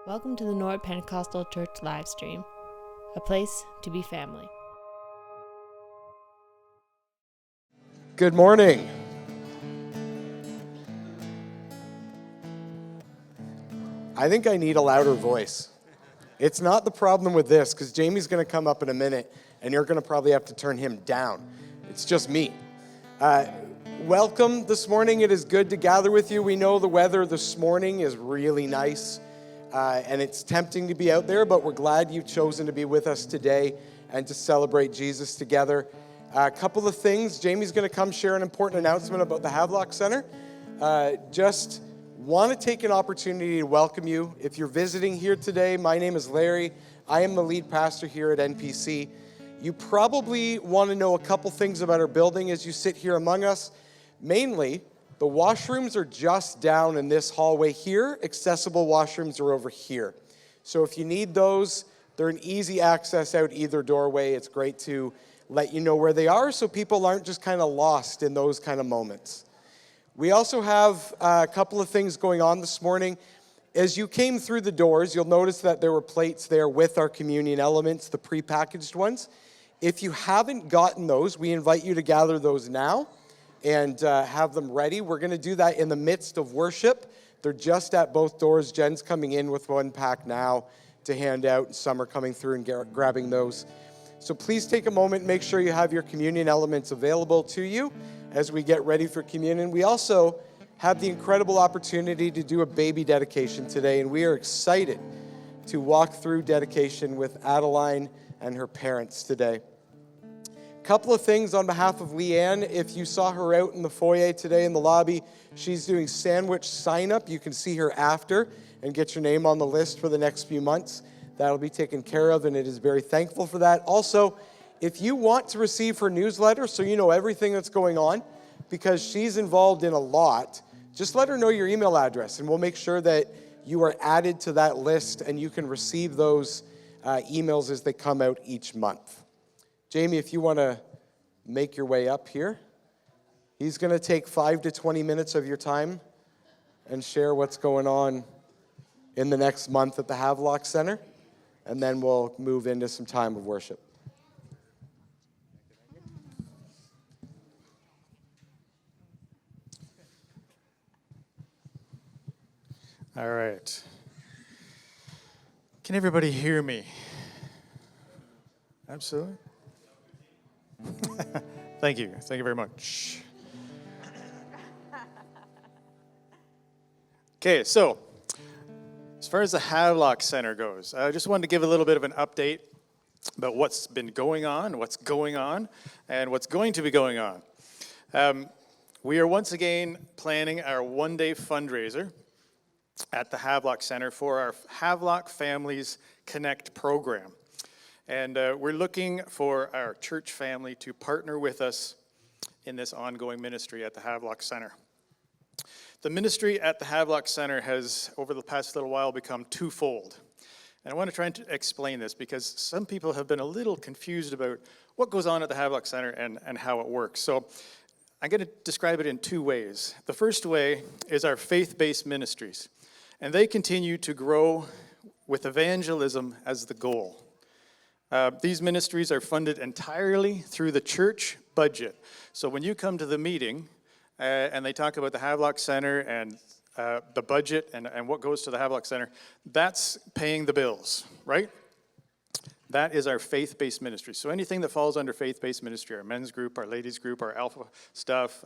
Welcome to the Nord Pentecostal Church live stream, a place to be family. Good morning. I think I need a louder voice. It's not the problem with this, because Jamie's going to come up in a minute, and you're going to probably have to turn him down. It's just me. Welcome this morning. It is good to gather with you. We know the weather this morning is really nice, and it's tempting to be out there, but we're glad you've chosen to be with us today and to celebrate Jesus together. A couple of things. Jamie's going to come share an important announcement about the Havelock Center. Just want to take an opportunity to welcome you. If you're visiting here today, my name is Larry. I am the lead pastor here at NPC. You probably want to know a couple things about our building as you sit here among us. Mainly, the washrooms are just down in this hallway here. Accessible washrooms are over here. So if you need those, they're an easy access out either doorway. It's great to let you know where they are so people aren't just kind of lost in those kind of moments. We also have a couple of things going on this morning. As you came through the doors, you'll notice that there were plates there with our communion elements, the prepackaged ones. If you haven't gotten those, we invite you to gather those now and have them ready. We're going to do that in the midst of worship. They're just at both doors. Jen's coming in with one pack now to hand out. Some are coming through and grabbing those. So please take a moment, make sure you have your communion elements available to you as we get ready for communion. We also have the incredible opportunity to do a baby dedication today, and we are excited to walk through dedication with Adeline and her parents today. Couple of things on behalf of Leanne. If you saw her out in the foyer today in the lobby, she's doing sandwich sign-up. You can see her after and get your name on the list for the next few months. That'll be taken care of, and it is very thankful for that. Also, if you want to receive her newsletter so you know everything that's going on, because she's involved in a lot, just let her know your email address, and we'll make sure that you are added to that list and you can receive those emails as they come out each month. Jamie, if you want to make your way up here, he's going to take 5 to 20 minutes of your time and share what's going on in the next month at the Havelock Center, and then we'll move into some time of worship. All right. Can everybody hear me? Absolutely. Thank you. Thank you very much. Okay, so as far as the Havelock Center goes, I just wanted to give a little bit of an update about what's been going on, and what's going to be going on. We are once again planning our one-day fundraiser at the Havelock Center for our Havelock Families Connect program. And we're looking for our church family to partner with us in this ongoing ministry at the Havelock Center. The ministry at the Havelock Center has, over the past little while, become twofold. And I want to try and explain this because some people have been a little confused about what goes on at the Havelock Center and how it works. So I'm going to describe it in two ways. The first way is our faith-based ministries. And they continue to grow with evangelism as the goal. These ministries are funded entirely through the church budget. So when you come to the meeting and they talk about the Havelock Center and the budget and what goes to the Havelock Center, that's paying the bills, right? That is our faith-based ministry. So anything that falls under faith-based ministry, our men's group, our ladies group, our alpha stuff,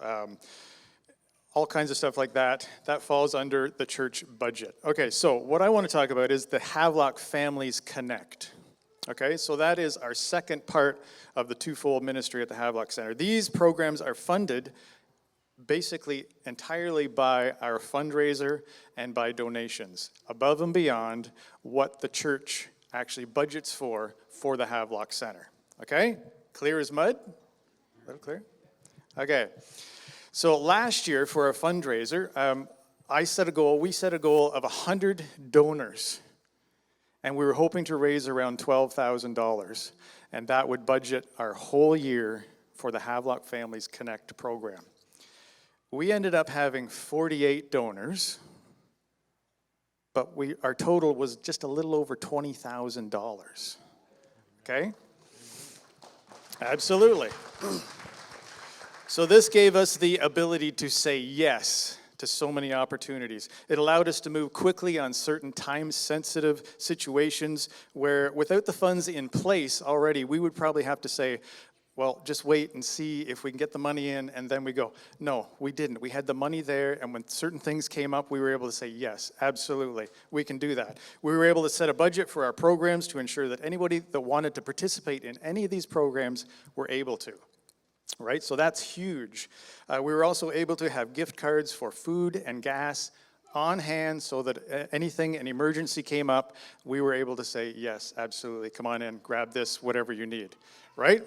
all kinds of stuff like that, that falls under the church budget. Okay, so what I want to talk about is the Havelock Families Connect. Okay, so that is our second part of the twofold ministry at the Havelock Center. These programs are funded basically entirely by our fundraiser and by donations, above and beyond what the church actually budgets for the Havelock Center. Okay, clear as mud? A little clear? Okay, so last year for our fundraiser, we set a goal of 100 donors. And we were hoping to raise around $12,000, and that would budget our whole year for the Havelock Families Connect program. We ended up having 48 donors, but our total was just a little over $20,000. Okay? Absolutely. So this gave us the ability to say yes to so many opportunities. It allowed us to move quickly on certain time-sensitive situations where without the funds in place already, we would probably have to say, well, just wait and see if we can get the money in, and then we go. No, we didn't. We had the money there, and when certain things came up, we were able to say, yes, absolutely, we can do that. We were able to set a budget for our programs to ensure that anybody that wanted to participate in any of these programs were able to. Right, so that's huge. We were also able to have gift cards for food and gas on hand so that an emergency came up, we were able to say, yes, absolutely, come on in, grab this, whatever you need, right?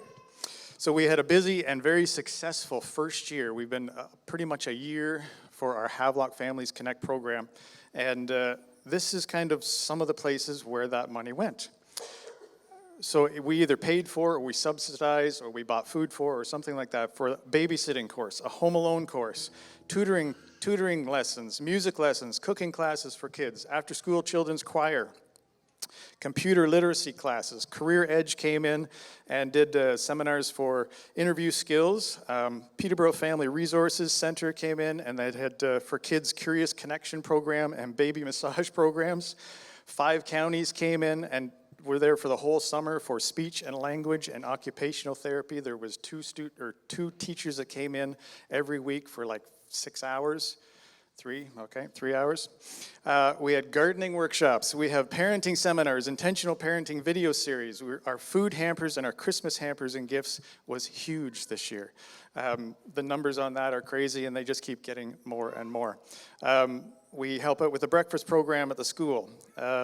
So we had a busy and very successful first year. We've been pretty much a year for our Havelock Families Connect program, and this is kind of some of the places where that money went. So we either paid for, or we subsidized, or we bought food for, or something like that, for a babysitting course, a home alone course, tutoring lessons, music lessons, cooking classes for kids, after-school children's choir, computer literacy classes. Career Edge came in and did seminars for interview skills. Peterborough Family Resources Center came in, and they had for kids Curious Connection program and baby massage programs. 5 counties came in and were there for the whole summer for speech and language and occupational therapy. There was 2 teachers that came in every week for like 6 hours. 3 hours. We had gardening workshops. We have parenting seminars, intentional parenting video series. Our food hampers and our Christmas hampers and gifts was huge this year. The numbers on that are crazy, and they just keep getting more and more. We help out with the breakfast program at the school,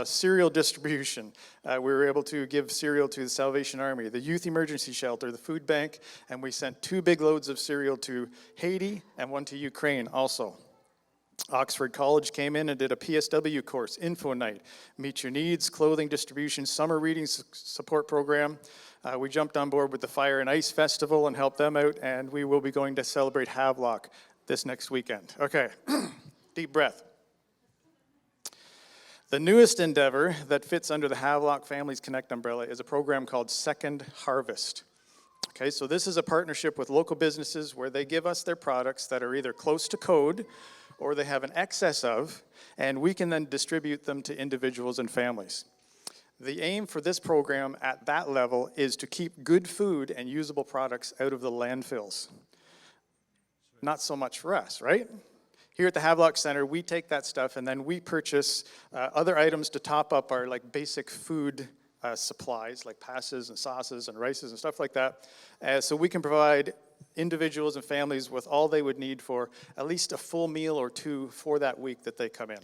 cereal distribution. We were able to give cereal to the Salvation Army, the Youth Emergency Shelter, the food bank, and we sent 2 big loads of cereal to Haiti and 1 to Ukraine also. Oxford College came in and did a PSW course, Info Night, Meet Your Needs, clothing distribution, summer reading support program. We jumped on board with the Fire and Ice Festival and helped them out, and we will be going to celebrate Havelock this next weekend. Okay, deep breath. The newest endeavor that fits under the Havelock Families Connect umbrella is a program called Second Harvest. Okay, so this is a partnership with local businesses where they give us their products that are either close to code or they have an excess of, and we can then distribute them to individuals and families. The aim for this program at that level is to keep good food and usable products out of the landfills. Not so much for us, right? Here at the Havelock Center, we take that stuff and then we purchase other items to top up our like basic food supplies, like pastas and sauces and rices and stuff like that, so we can provide individuals and families with all they would need for at least a full meal or 2 for that week that they come in.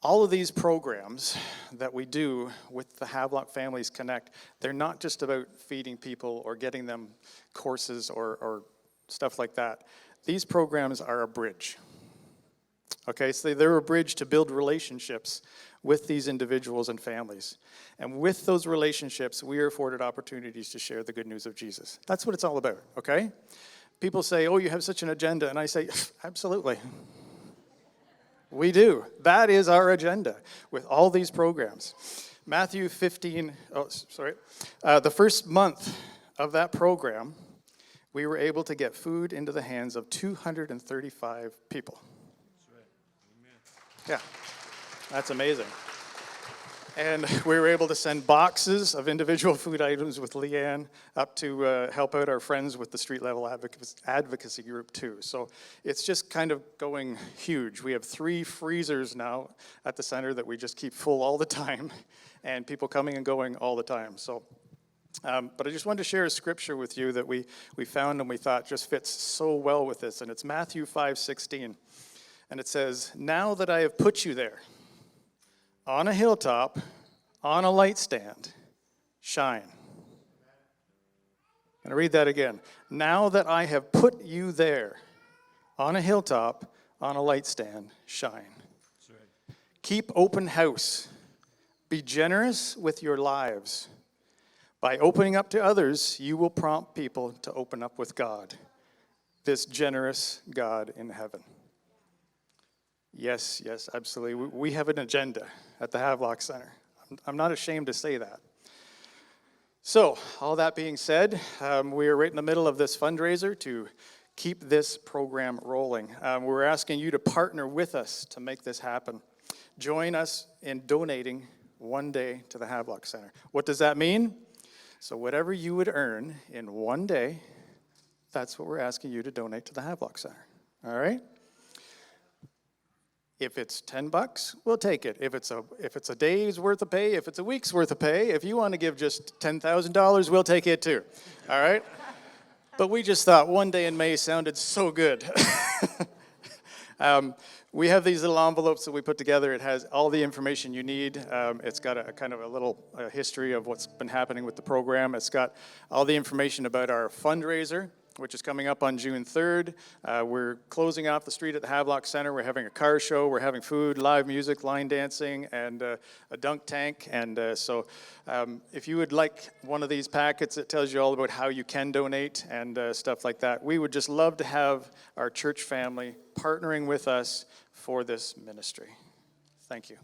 All of these programs that we do with the Havelock Families Connect, they're not just about feeding people or getting them courses or stuff like that. These programs are a bridge. Okay, so they're a bridge to build relationships with these individuals and families. And with those relationships, we are afforded opportunities to share the good news of Jesus. That's what it's all about, okay? People say, oh, you have such an agenda. And I say, absolutely. We do. That is our agenda with all these programs. Matthew 15, the first month of that program, we were able to get food into the hands of 235 people. Yeah, that's amazing. And we were able to send boxes of individual food items with Leanne up to help out our friends with the street level advocacy group too. So it's just kind of going huge. We have 3 freezers now at the center that we just keep full all the time, and people coming and going all the time. So, but I just wanted to share a scripture with you that we found and we thought just fits so well with this, and it's Matthew 5:16. And it says, now that I have put you there, on a hilltop, on a light stand, shine. I'm going to read that again. Now that I have put you there, on a hilltop, on a light stand, shine. Keep open house. Be generous with your lives. By opening up to others, you will prompt people to open up with God, this generous God in heaven. Yes, absolutely. We have an agenda at the Havelock Center. I'm not ashamed to say that. So, all that being said, we are right in the middle of this fundraiser to keep this program rolling. We're asking you to partner with us to make this happen. Join us in donating one day to the Havelock Center. What does that mean? So whatever you would earn in one day, that's what we're asking you to donate to the Havelock Center. All right? If it's $10, we'll take it. If it's a day's worth of pay, if it's a week's worth of pay, if you want to give just $10,000, we'll take it too. All right? But we just thought one day in May sounded so good. We have these little envelopes that we put together. It has all the information you need. It's got a kind of a little history of what's been happening with the program. It's got all the information about our fundraiser, which is coming up on June 3rd. We're closing off the street at the Havelock Center. We're having a car show. We're having food, live music, line dancing, and a dunk tank. And so if you would like one of these packets, it tells you all about how you can donate and stuff like that. We would just love to have our church family partnering with us for this ministry. Thank you.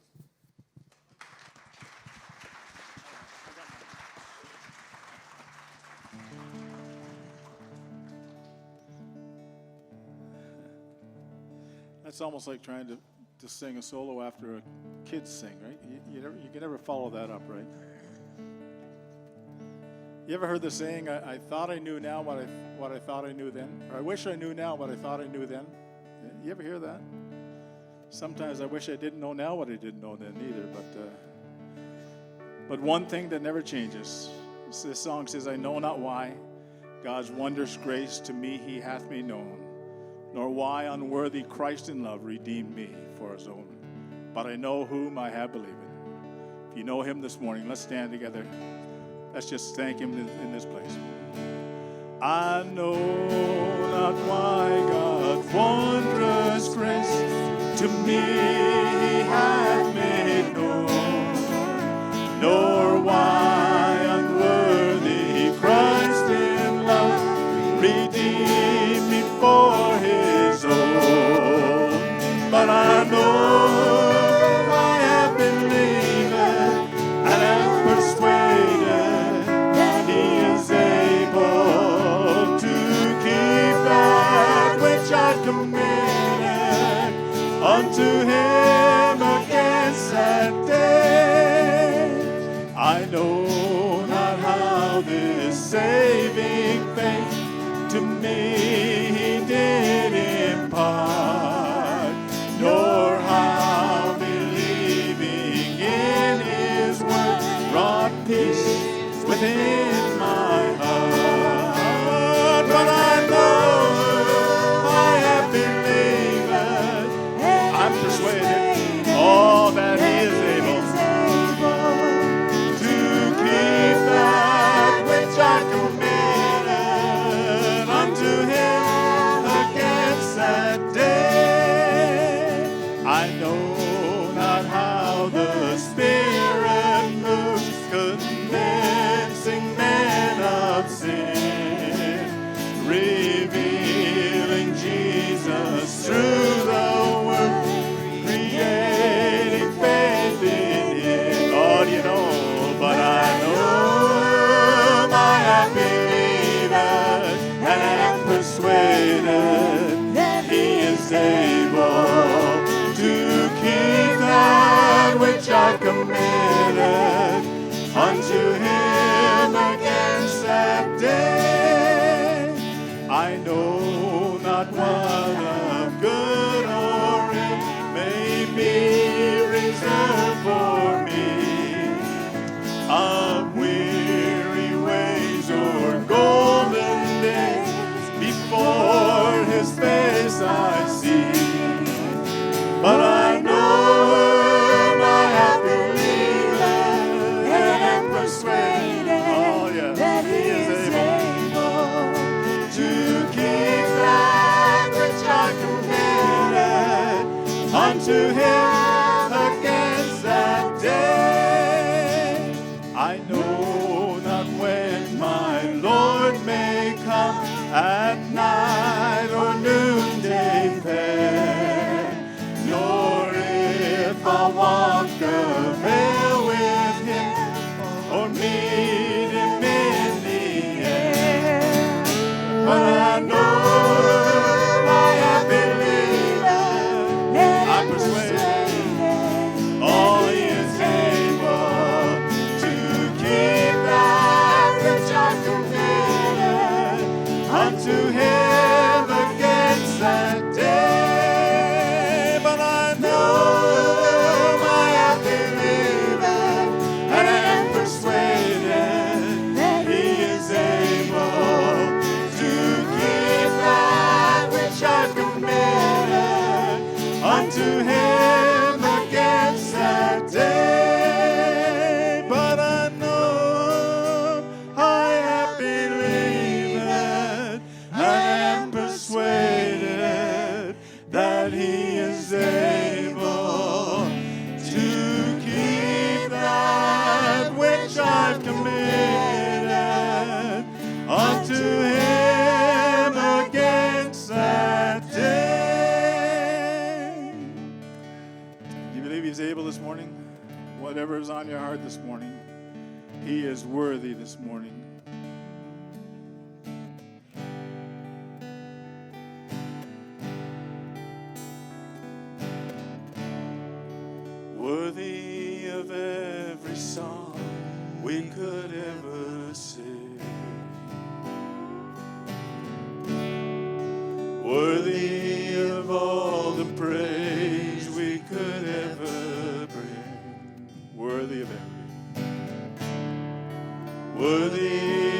That's almost like trying to sing a solo after a kid sing, right? You can never follow that up, right? You ever heard the saying, I thought I knew now what I thought I knew then? Or I wish I knew now what I thought I knew then? You ever hear that? Sometimes I wish I didn't know now what I didn't know then either, but one thing that never changes. This song says, I know not why God's wondrous grace to me he hath made known, nor why unworthy Christ in love redeemed me for his own. But I know whom I have believed. If you know him this morning, let's stand together. Let's just thank him in this place. I know not why God's wondrous grace to me he hath made known, nor why unworthy Christ in love redeemed me for his own. But I know I have believed and am persuaded that he is able to keep that which I committed unto him against that day. I know not how this saving faith to me he did impart, nor how believing in his word brought peace within my heart. But I know I have believed, I'm persuaded, all that he is able to keep that which I committed unto him against that day. I know not how the Spirit moves, convincing men of sin, revealing Jesus through the Word, creating faith in him. Lord, you know, but I know I have believed and am persuaded that he is able to keep that which I committed unto him against that day. I know not what of good or ill may be reserved for me, of weary ways or golden days before his face I see. But I know I have believed and am persuaded that he is able to keep that which I committed unto him against that day. I know not when my Lord may come, at night or noonday fair, nor I'll walk the veil with him or meet him in the air. But I know I have believed, I'm persuaded, all he is able to keep that which I've committed unto him against that day. But I know I have believed and I am persuaded that he is able to keep that which I've committed unto him against that day. But I know I have believed and am persuaded that he is able to keep that which I've committed unto him against that day. Do you believe he's able this morning? Whatever is on your heart this morning, he is worthy this morning. Worthy of every song we could ever sing, worthy of all the praise we could ever bring, worthy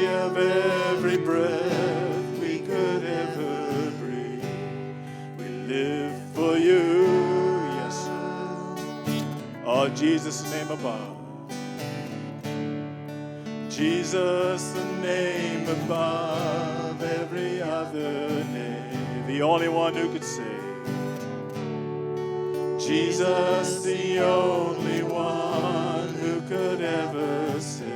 of every breath we could ever breathe. We live for you, yes, sir. Oh, Jesus' name above. Jesus, the name above every other name, the only one who could save. Jesus, the only one who could ever save.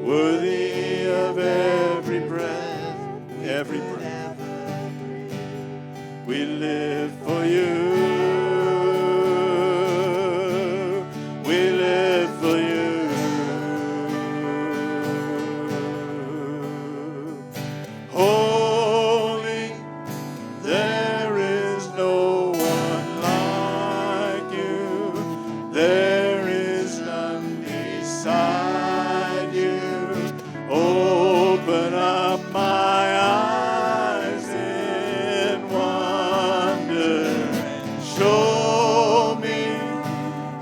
Worthy of every breath, every breath. We live for you. We live for you. Holy, there is no one like you. There is none beside you. Open up my eyes in wonder and show me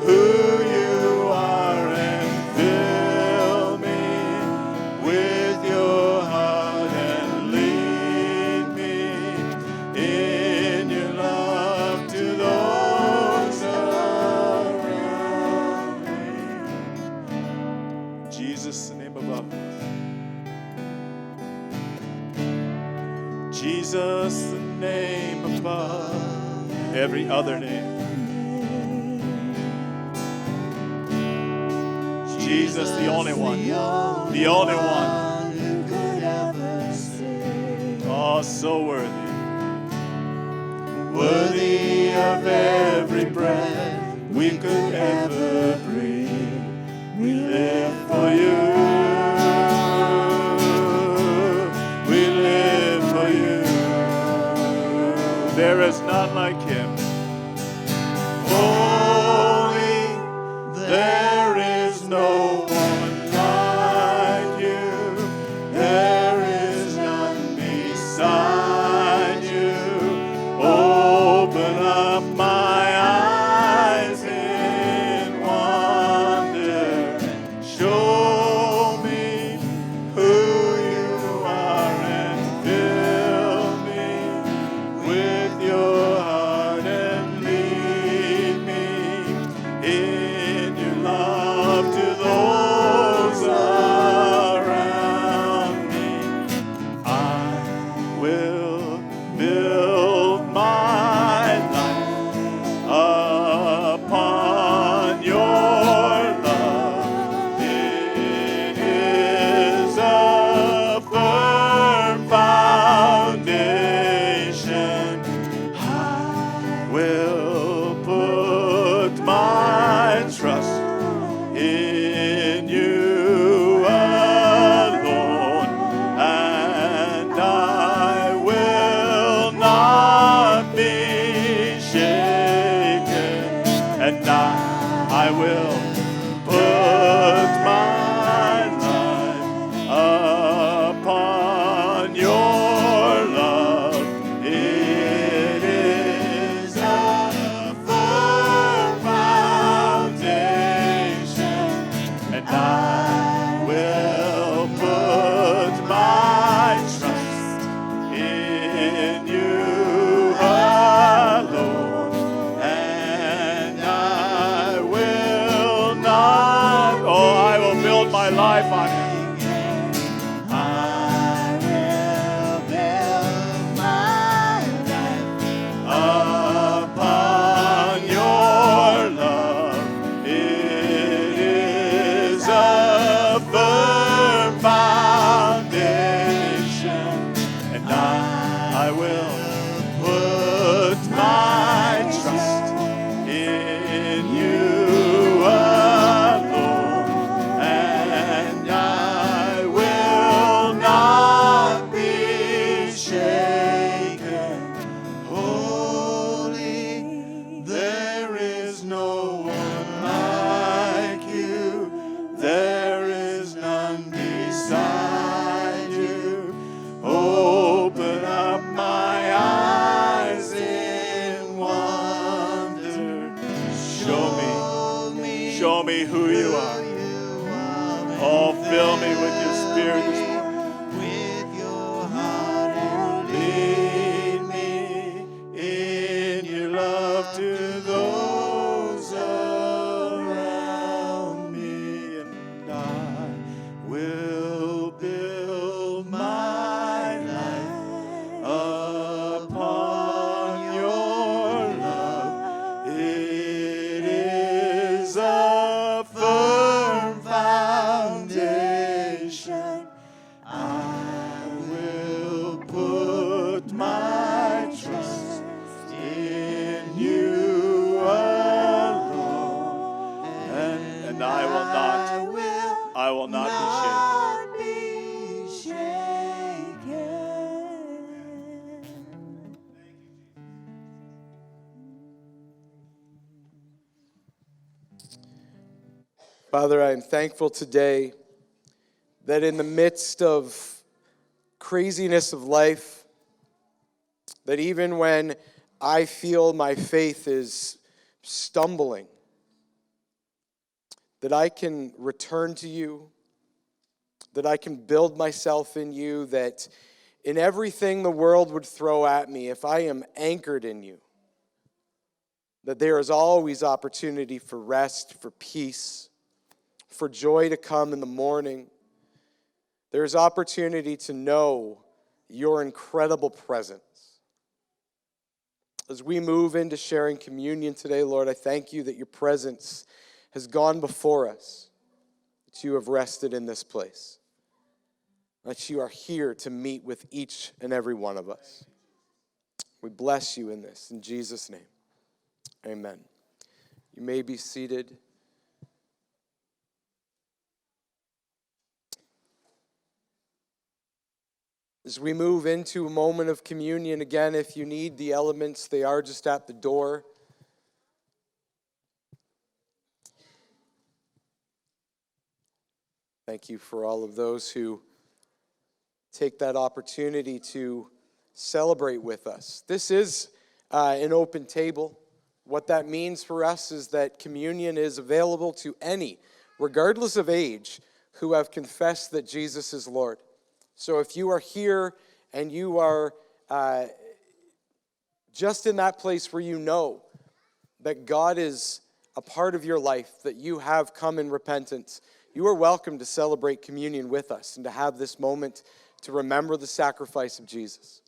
who you are and fill me with your heart and lead me in your love to those around me. Jesus, the name above. Jesus, the name above every other name. Jesus, the only one. The only one. Oh, so worthy. Worthy of every breath we could ever breathe. We live for you. We live for you. There is none like him. Holy, there is no one like you. There is none beside you. Open up my eyes in wonder and show me who you are and fill me with your heart and lead me put my trust in you alone, and I will not be shaken. Holy, there is no one like you. There is none beside you. Open up my eyes in wonder. Show me who you are. Oh, fill me with your spirit this morning. With your heart and lead me in your love to those around me, and I will build my life upon your love. It is a firm foundation. I will put my trust in you alone, and I will not be shaken. Father, I am thankful today that in the midst of craziness of life, that even when I feel my faith is stumbling, that I can return to you, that I can build myself in you, that in everything the world would throw at me, if I am anchored in you, that there is always opportunity for rest, for peace, for joy to come in the morning. There's opportunity to know your incredible presence. As we move into sharing communion today, Lord, I thank you that your presence has gone before us, that you have rested in this place, that you are here to meet with each and every one of us. We bless you in this, in Jesus' name. Amen. You may be seated. As we move into a moment of communion, again, if you need the elements, they are just at the door. Thank you for all of those who take that opportunity to celebrate with us. This is an open table. What that means for us is that communion is available to any, regardless of age, who have confessed that Jesus is Lord. So if you are here and you are just in that place where you know that God is a part of your life, that you have come in repentance, you are welcome to celebrate communion with us and to have this moment to remember the sacrifice of Jesus.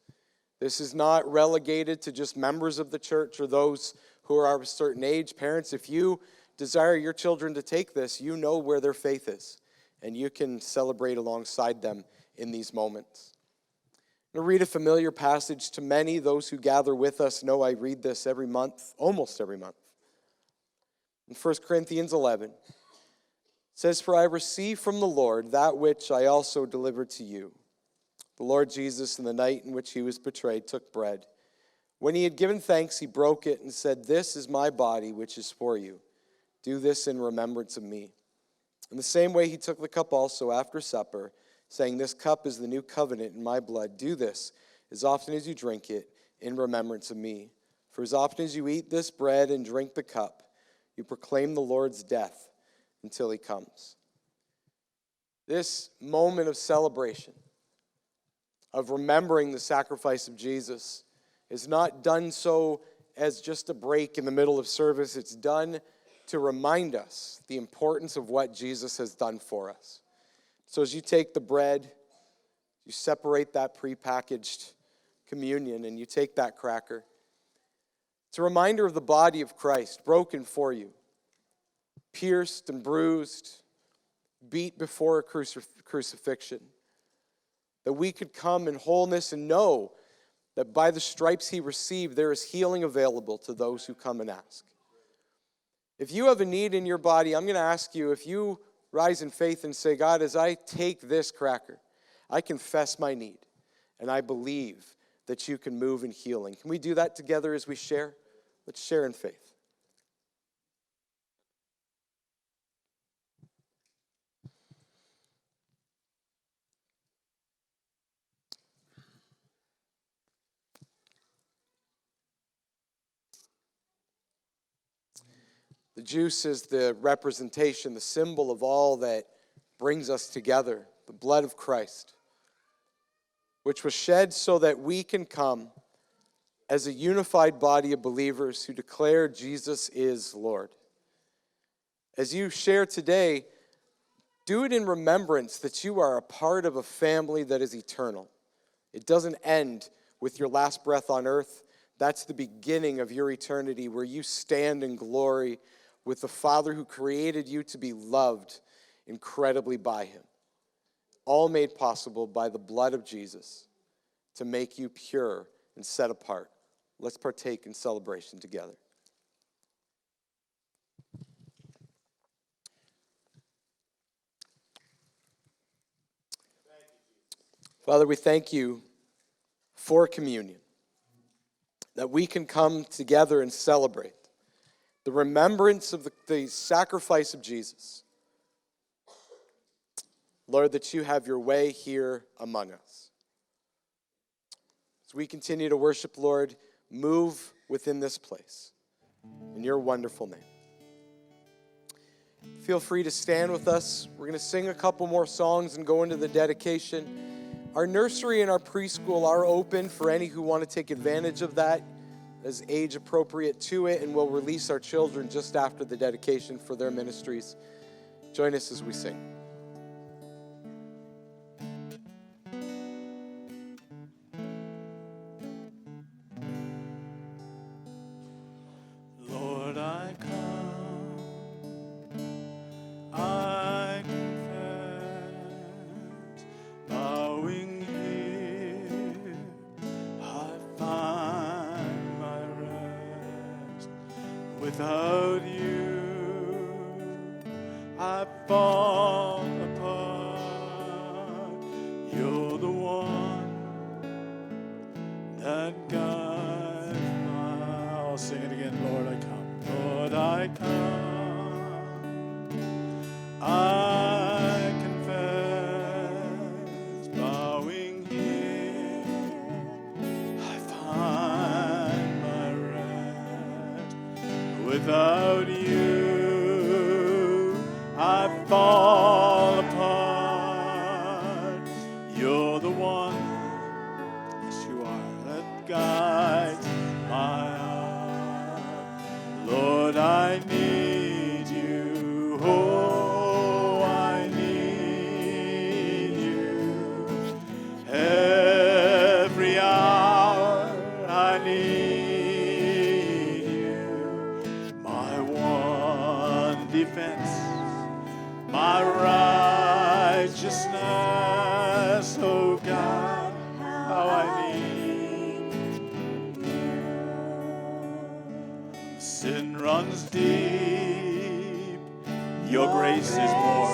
This is not relegated to just members of the church or those who are of a certain age. Parents, if you desire your children to take this, you know where their faith is, and you can celebrate alongside them in these moments. I'm going to read a familiar passage to many. Those who gather with us know I read this every month, almost every month. In 1 Corinthians 11, it says, "For I received from the Lord that which I also delivered to you. The Lord Jesus, in the night in which he was betrayed, took bread. When he had given thanks, he broke it and said, 'This is my body, which is for you. Do this in remembrance of me.' In the same way, he took the cup also after supper, saying, 'This cup is the new covenant in my blood. Do this as often as you drink it in remembrance of me. For as often as you eat this bread and drink the cup, you proclaim the Lord's death until he comes.'" This moment of celebration, of remembering the sacrifice of Jesus, is not done so as just a break in the middle of service. It's done to remind us the importance of what Jesus has done for us. So as you take the bread, you separate that prepackaged communion and you take that cracker. It's a reminder of the body of Christ, broken for you, pierced and bruised, beat before a crucifixion, that we could come in wholeness and know that by the stripes he received, there is healing available to those who come and ask. If you have a need in your body, I'm going to ask you, if you rise in faith and say, God, as I take this cracker, I confess my need, and I believe that you can move in healing. Can we do that together as we share? Let's share in faith. The juice is the representation, the symbol of all that brings us together, the blood of Christ, which was shed so that we can come as a unified body of believers who declare Jesus is Lord. As you share today, do it in remembrance that you are a part of a family that is eternal. It doesn't end with your last breath on earth. That's the beginning of your eternity, where you stand in glory with the Father who created you to be loved incredibly by him. All made possible by the blood of Jesus to make you pure and set apart. Let's partake in celebration together. Father, we thank you for communion, that we can come together and celebrate the remembrance of the sacrifice of Jesus. Lord, that you have your way here among us. As we continue to worship, Lord, move within this place. In your wonderful name. Feel free to stand with us. We're going to sing a couple more songs and go into the dedication. Our nursery and our preschool are open for any who want to take advantage of that as age appropriate to it, and we'll release our children just after the dedication for their ministries. Join us as we sing. Lord, I come, I confess, bowing here, I find my rest. Without you, I fall apart. You're the one that guides my. I'll sing it again. Lord, I come. Lord, I come. I confess, bowing here, I find my rest. Without you, I fall apart. You're the one, yes you are, that guides my heart. Lord, I need you. Oh, I need you. Every hour I need you. My one defense, my righteousness. Oh God, how I need you. Sin runs deep, your grace is more.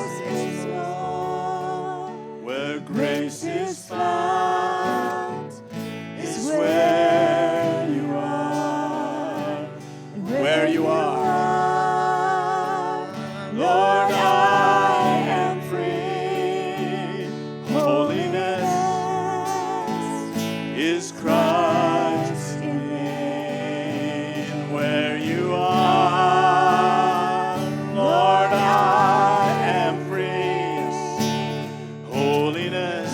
Where grace is found is where you are, and where you are, Lord, I am free. Holiness is Christ in me. And where you are, Lord, I am free. Holiness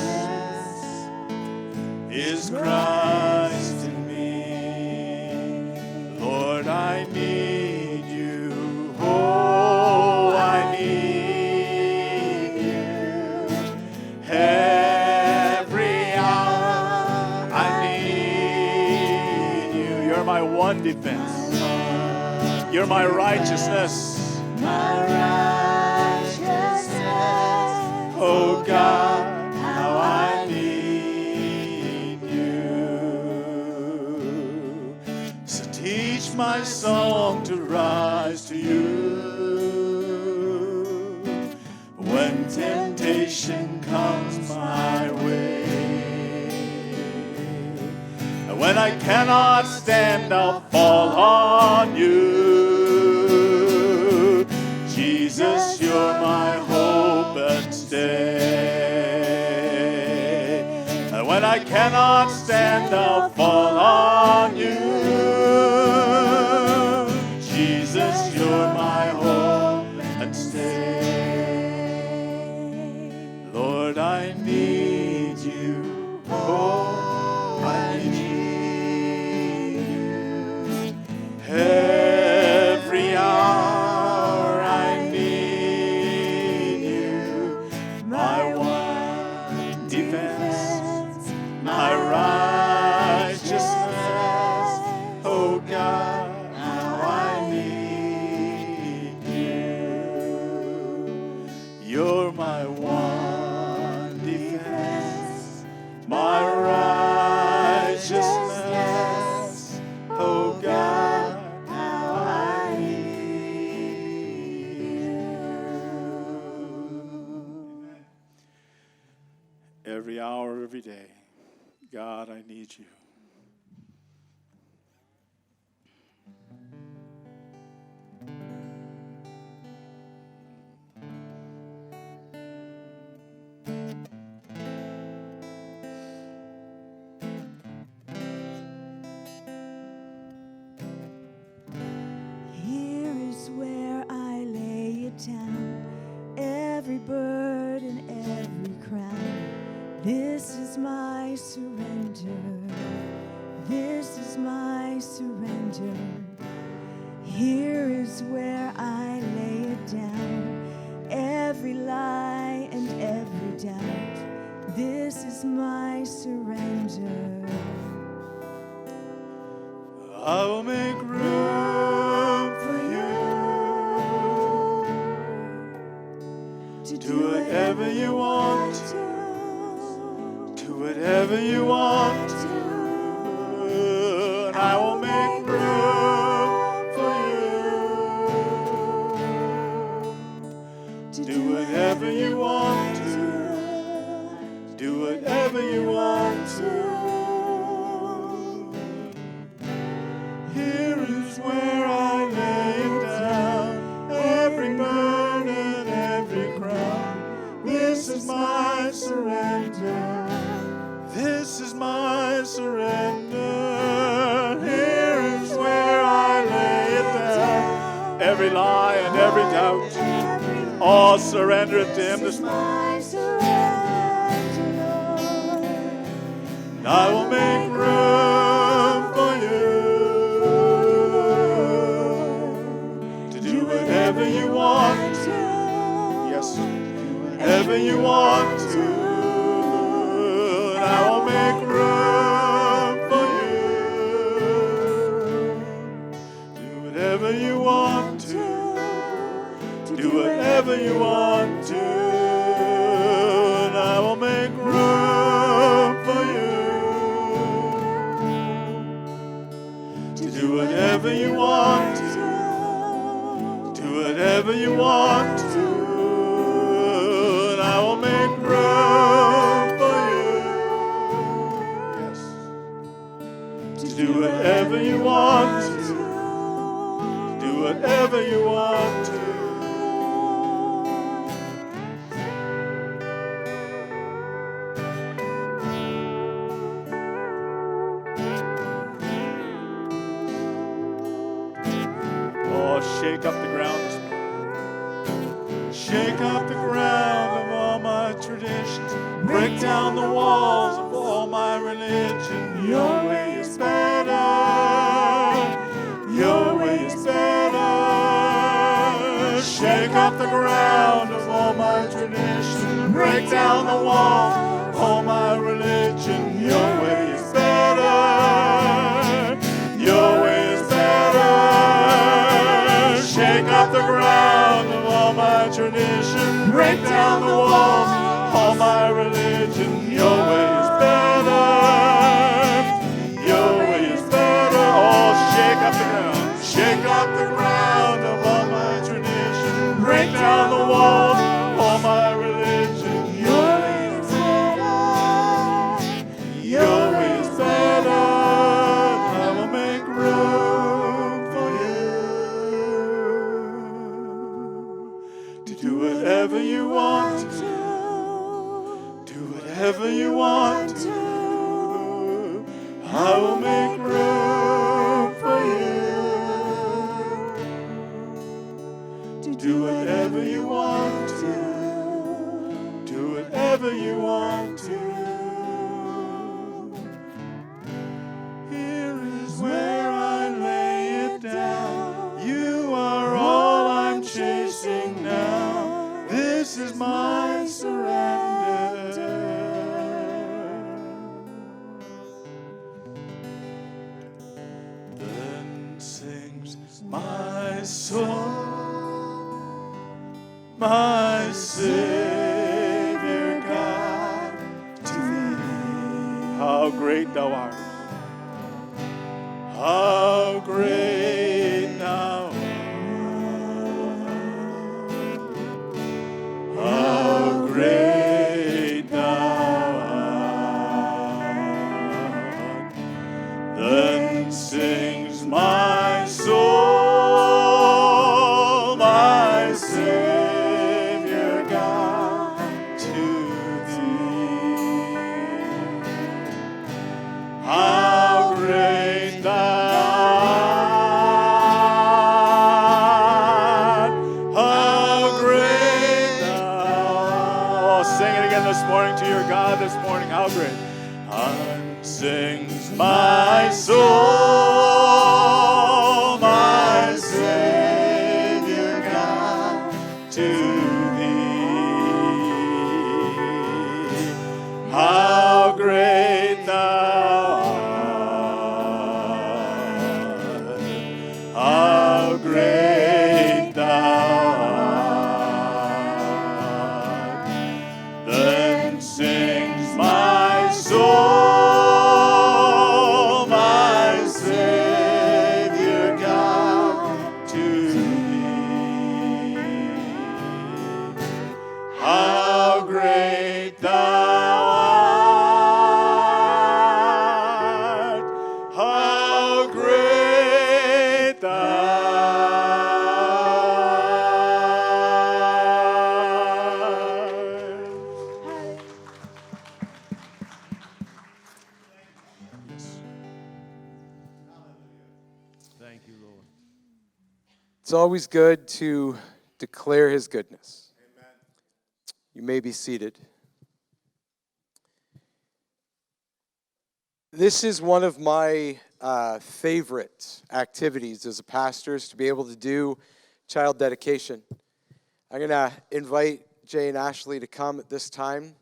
is Christ in me. Lord, I need you. Oh, I need you. Every hour I need you. You're my one defense. You're my righteousness. Oh God, how I need you. Teach my song to rise to you. When temptation comes my way, when I cannot stand, I'll fall on you. Jesus, you're my hope and stay. And when I cannot stand, I'll fall on you. Jesus, you're my hope and stay. Lord, I need you. Oh, I need you. Every hour I need you. My one defense, my righteousness. Oh God, how I need you. You're my one defense, my righteousness. Oh God, how I need you. Every hour, every day, God, I need you. Here is where I lay it down, every burden, every crown. This is my surrender. This is my surrender. Here is where I lay it down, every lie and every doubt. This is my surrender. I will make room for you. Do whatever you want to. Do whatever you want to. And I will make room for you. Do whatever you want to. Do whatever you want to. Here is where I lay it down, every burden, every crown. This is my surrender. This is my surrender. Here is where I lay it down, every lie and every doubt. All surrender it to Him this morning. And I will make room for you to do whatever you want to. Yes, whatever you want to. And I will make room for you. Do whatever you want to. Do whatever you want to. And I will make room for you. Do whatever you want to. Do whatever you want to. And I will make room for you. Yes. To do whatever you want to. Do whatever you want to. Shake up the ground this morning. Shake up the ground of all my traditions. Break down the walls of all my religion. Your way is better. Your way is better. Shake up the ground of all my tradition. Break down the walls of all my religion. Your way is better. Your way is better. Shake up the ground of all my tradition. Break down the walls of all my religion. Your way is better. Your way is better. Oh, shake up the whatever you want to. I will make room for you. Do whatever you want to. Do whatever you want to. Here is where I lay it down. You are all I'm chasing now. This is my surrender. Then sings my soul, my Savior God, to thee. How great thou art. How great thou art. How great thou art. Then sings my soul, my Savior God, to thee. How great thou art. How great thou art. Oh, sing it again this morning to your God this morning. How great. And sings my soul, my Savior God, to thee. How great thou art. How great thou art. Then sings my soul, my Savior God, to thee. How great thou art. How great thou art. Thank you, Lord. It's always good to declare his goodness. Amen. You may be seated. This is one of my favorite activities as a pastor, is to be able to do child dedication. I'm going to invite Jay and Ashley to come at this time.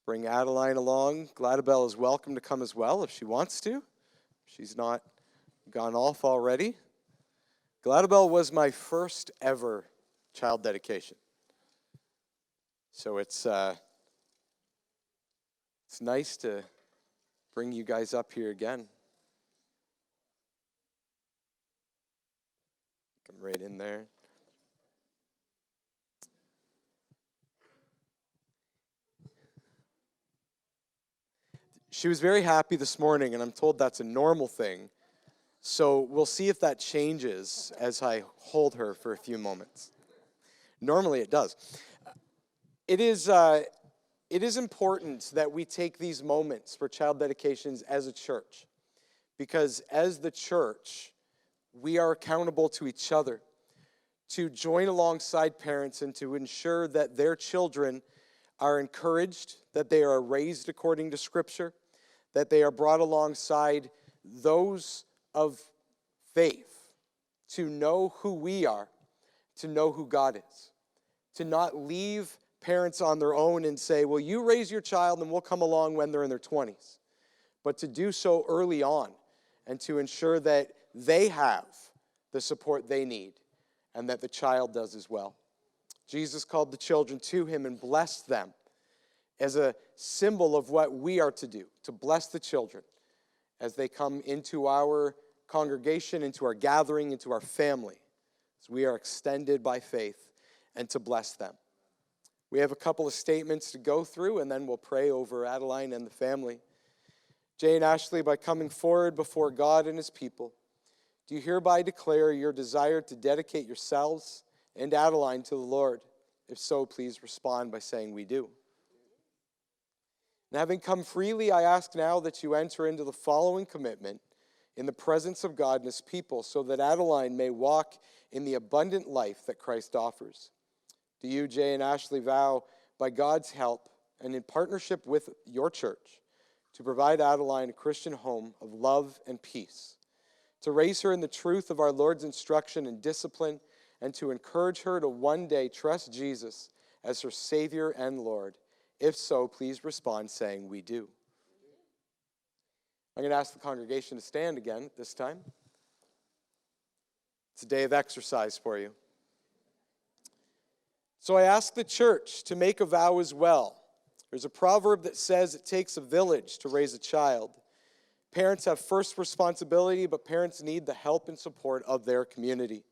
Bring Adeline along. Gladabelle is welcome to come as well if she wants to. She's not gone off already. Gladabelle was my first ever child dedication. So it's nice to bring you guys up here again. Come right in there. She was very happy this morning, and I'm told that's a normal thing. So we'll see if that changes as I hold her for a few moments. Normally it does. It is important that we take these moments for child dedications as a church, because as the church, we are accountable to each other to join alongside parents and to ensure that their children are encouraged, that they are raised according to Scripture, that they are brought alongside those of faith to know who we are, to know who God is, to not leave parents on their own and say, well, you raise your child and we'll come along when they're in their 20s, but to do so early on and to ensure that they have the support they need and that the child does as well. Jesus called the children to him and blessed them as a symbol of what we are to do, to bless the children as they come into our congregation, into our gathering, into our family, as we are extended by faith, and to bless them. We have a couple of statements to go through, and then we'll pray over Adeline and the family. Jay and Ashley, by coming forward before God and his people, do you hereby declare your desire to dedicate yourselves and Adeline to the Lord? If so, please respond by saying we do. And having come freely, I ask now that you enter into the following commitment in the presence of God and his people, so that Adeline may walk in the abundant life that Christ offers. Do you, Jay and Ashley, vow by God's help and in partnership with your church to provide Adeline a Christian home of love and peace, to raise her in the truth of our Lord's instruction and discipline, and to encourage her to one day trust Jesus as her Savior and Lord? If so, please respond saying, "We do." I'm going to ask the congregation to stand again at this time. It's a day of exercise for you. So I ask the church to make a vow as well. There's a proverb that says it takes a village to raise a child. Parents have first responsibility, but parents need the help and support of their community.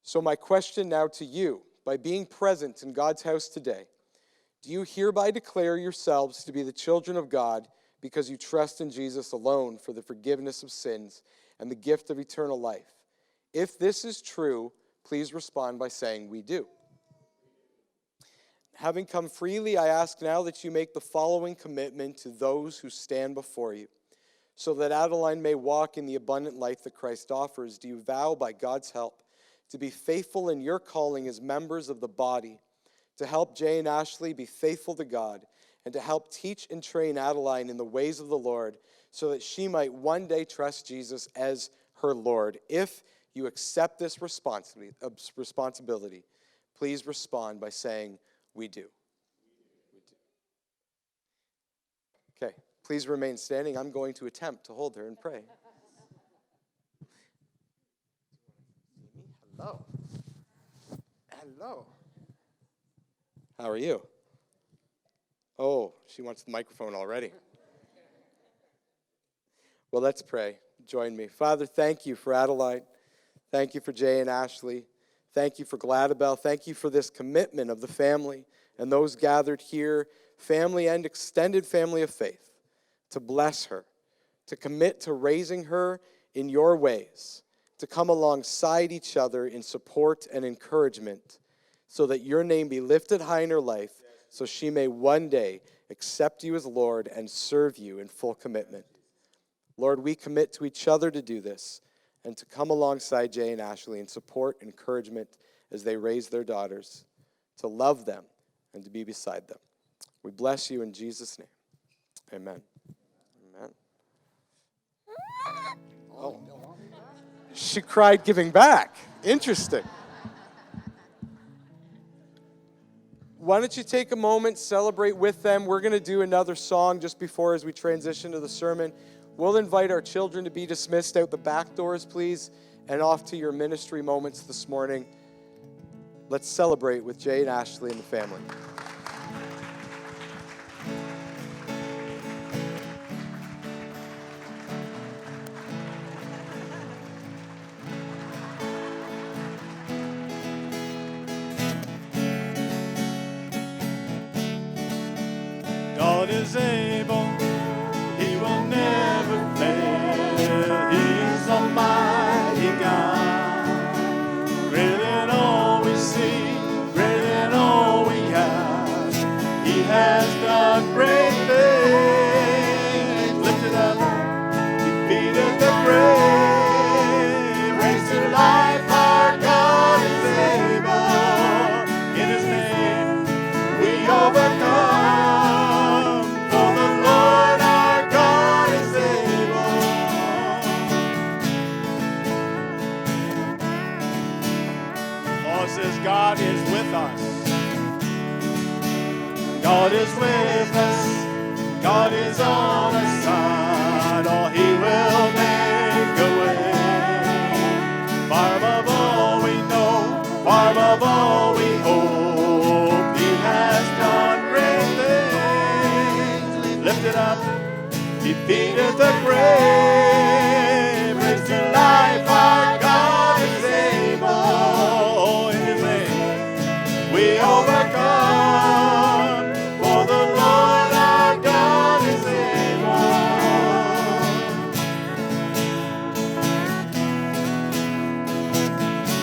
So my question now to you, by being present in God's house today, do you hereby declare yourselves to be the children of God because you trust in Jesus alone for the forgiveness of sins and the gift of eternal life? If this is true, please respond by saying, "We do." Having come freely, I ask now that you make the following commitment to those who stand before you, so that Adeline may walk in the abundant life that Christ offers. Do you vow by God's help to be faithful in your calling as members of the body, to help Jay and Ashley be faithful to God, and to help teach and train Adeline in the ways of the Lord, so that she might one day trust Jesus as her Lord? If you accept this responsibility, please respond by saying, "We do." We do. Okay, please remain standing. I'm going to attempt to hold her and pray. Hello. Hello. How are you? Oh, she wants the microphone already. Well, let's pray. Join me. Father, thank you for Adeline. Thank you for Jay and Ashley. Thank you for Gladabelle. Thank you for this commitment of the family and those gathered here, family and extended family of faith, to bless her, to commit to raising her in your ways, to come alongside each other in support and encouragement, so that your name be lifted high in her life, so she may one day accept you as Lord and serve you in full commitment. Lord, we commit to each other to do this and to come alongside Jay and Ashley in support and encouragement as they raise their daughters, to love them and to be beside them. We bless you in Jesus' name. Amen. Amen. Oh, she cried giving back. Interesting. Why don't you take a moment, celebrate with them. We're going to do another song just before as we transition to the sermon. We'll invite our children to be dismissed out the back doors, please, and off to your ministry moments this morning. Let's celebrate with Jay and Ashley and the family. God is able, he will never fail. He is Almighty God, greater than all we see, greater than all we have. He has done great things. Lifted up, defeated the grave, raised to life. Our God is able. In his name we overcome. God is with us. God is with us. God is on our side. Oh, he will make a way. Far above all we know, far above all we hope. He has done great things. Lifted up, defeated the grave, raised to life. Our God is able. We overcome, for the Lord our God is able.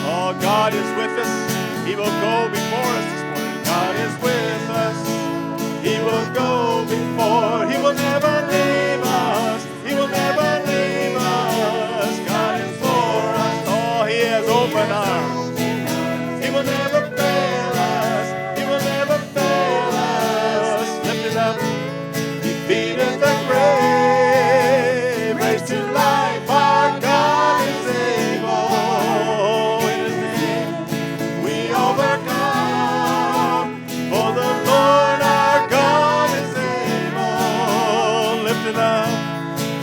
Oh, God is with us. He will go before us this morning. God is with us. He will go before Lord. He will never leave us. He will never leave us. God is for us. Oh, He has open arms. He will never fail us. He will never fail us. Lift it up. Defeated the grave. Raised to life. Our God is able. In His name we overcome. For the Lord our God is able. Lift it up.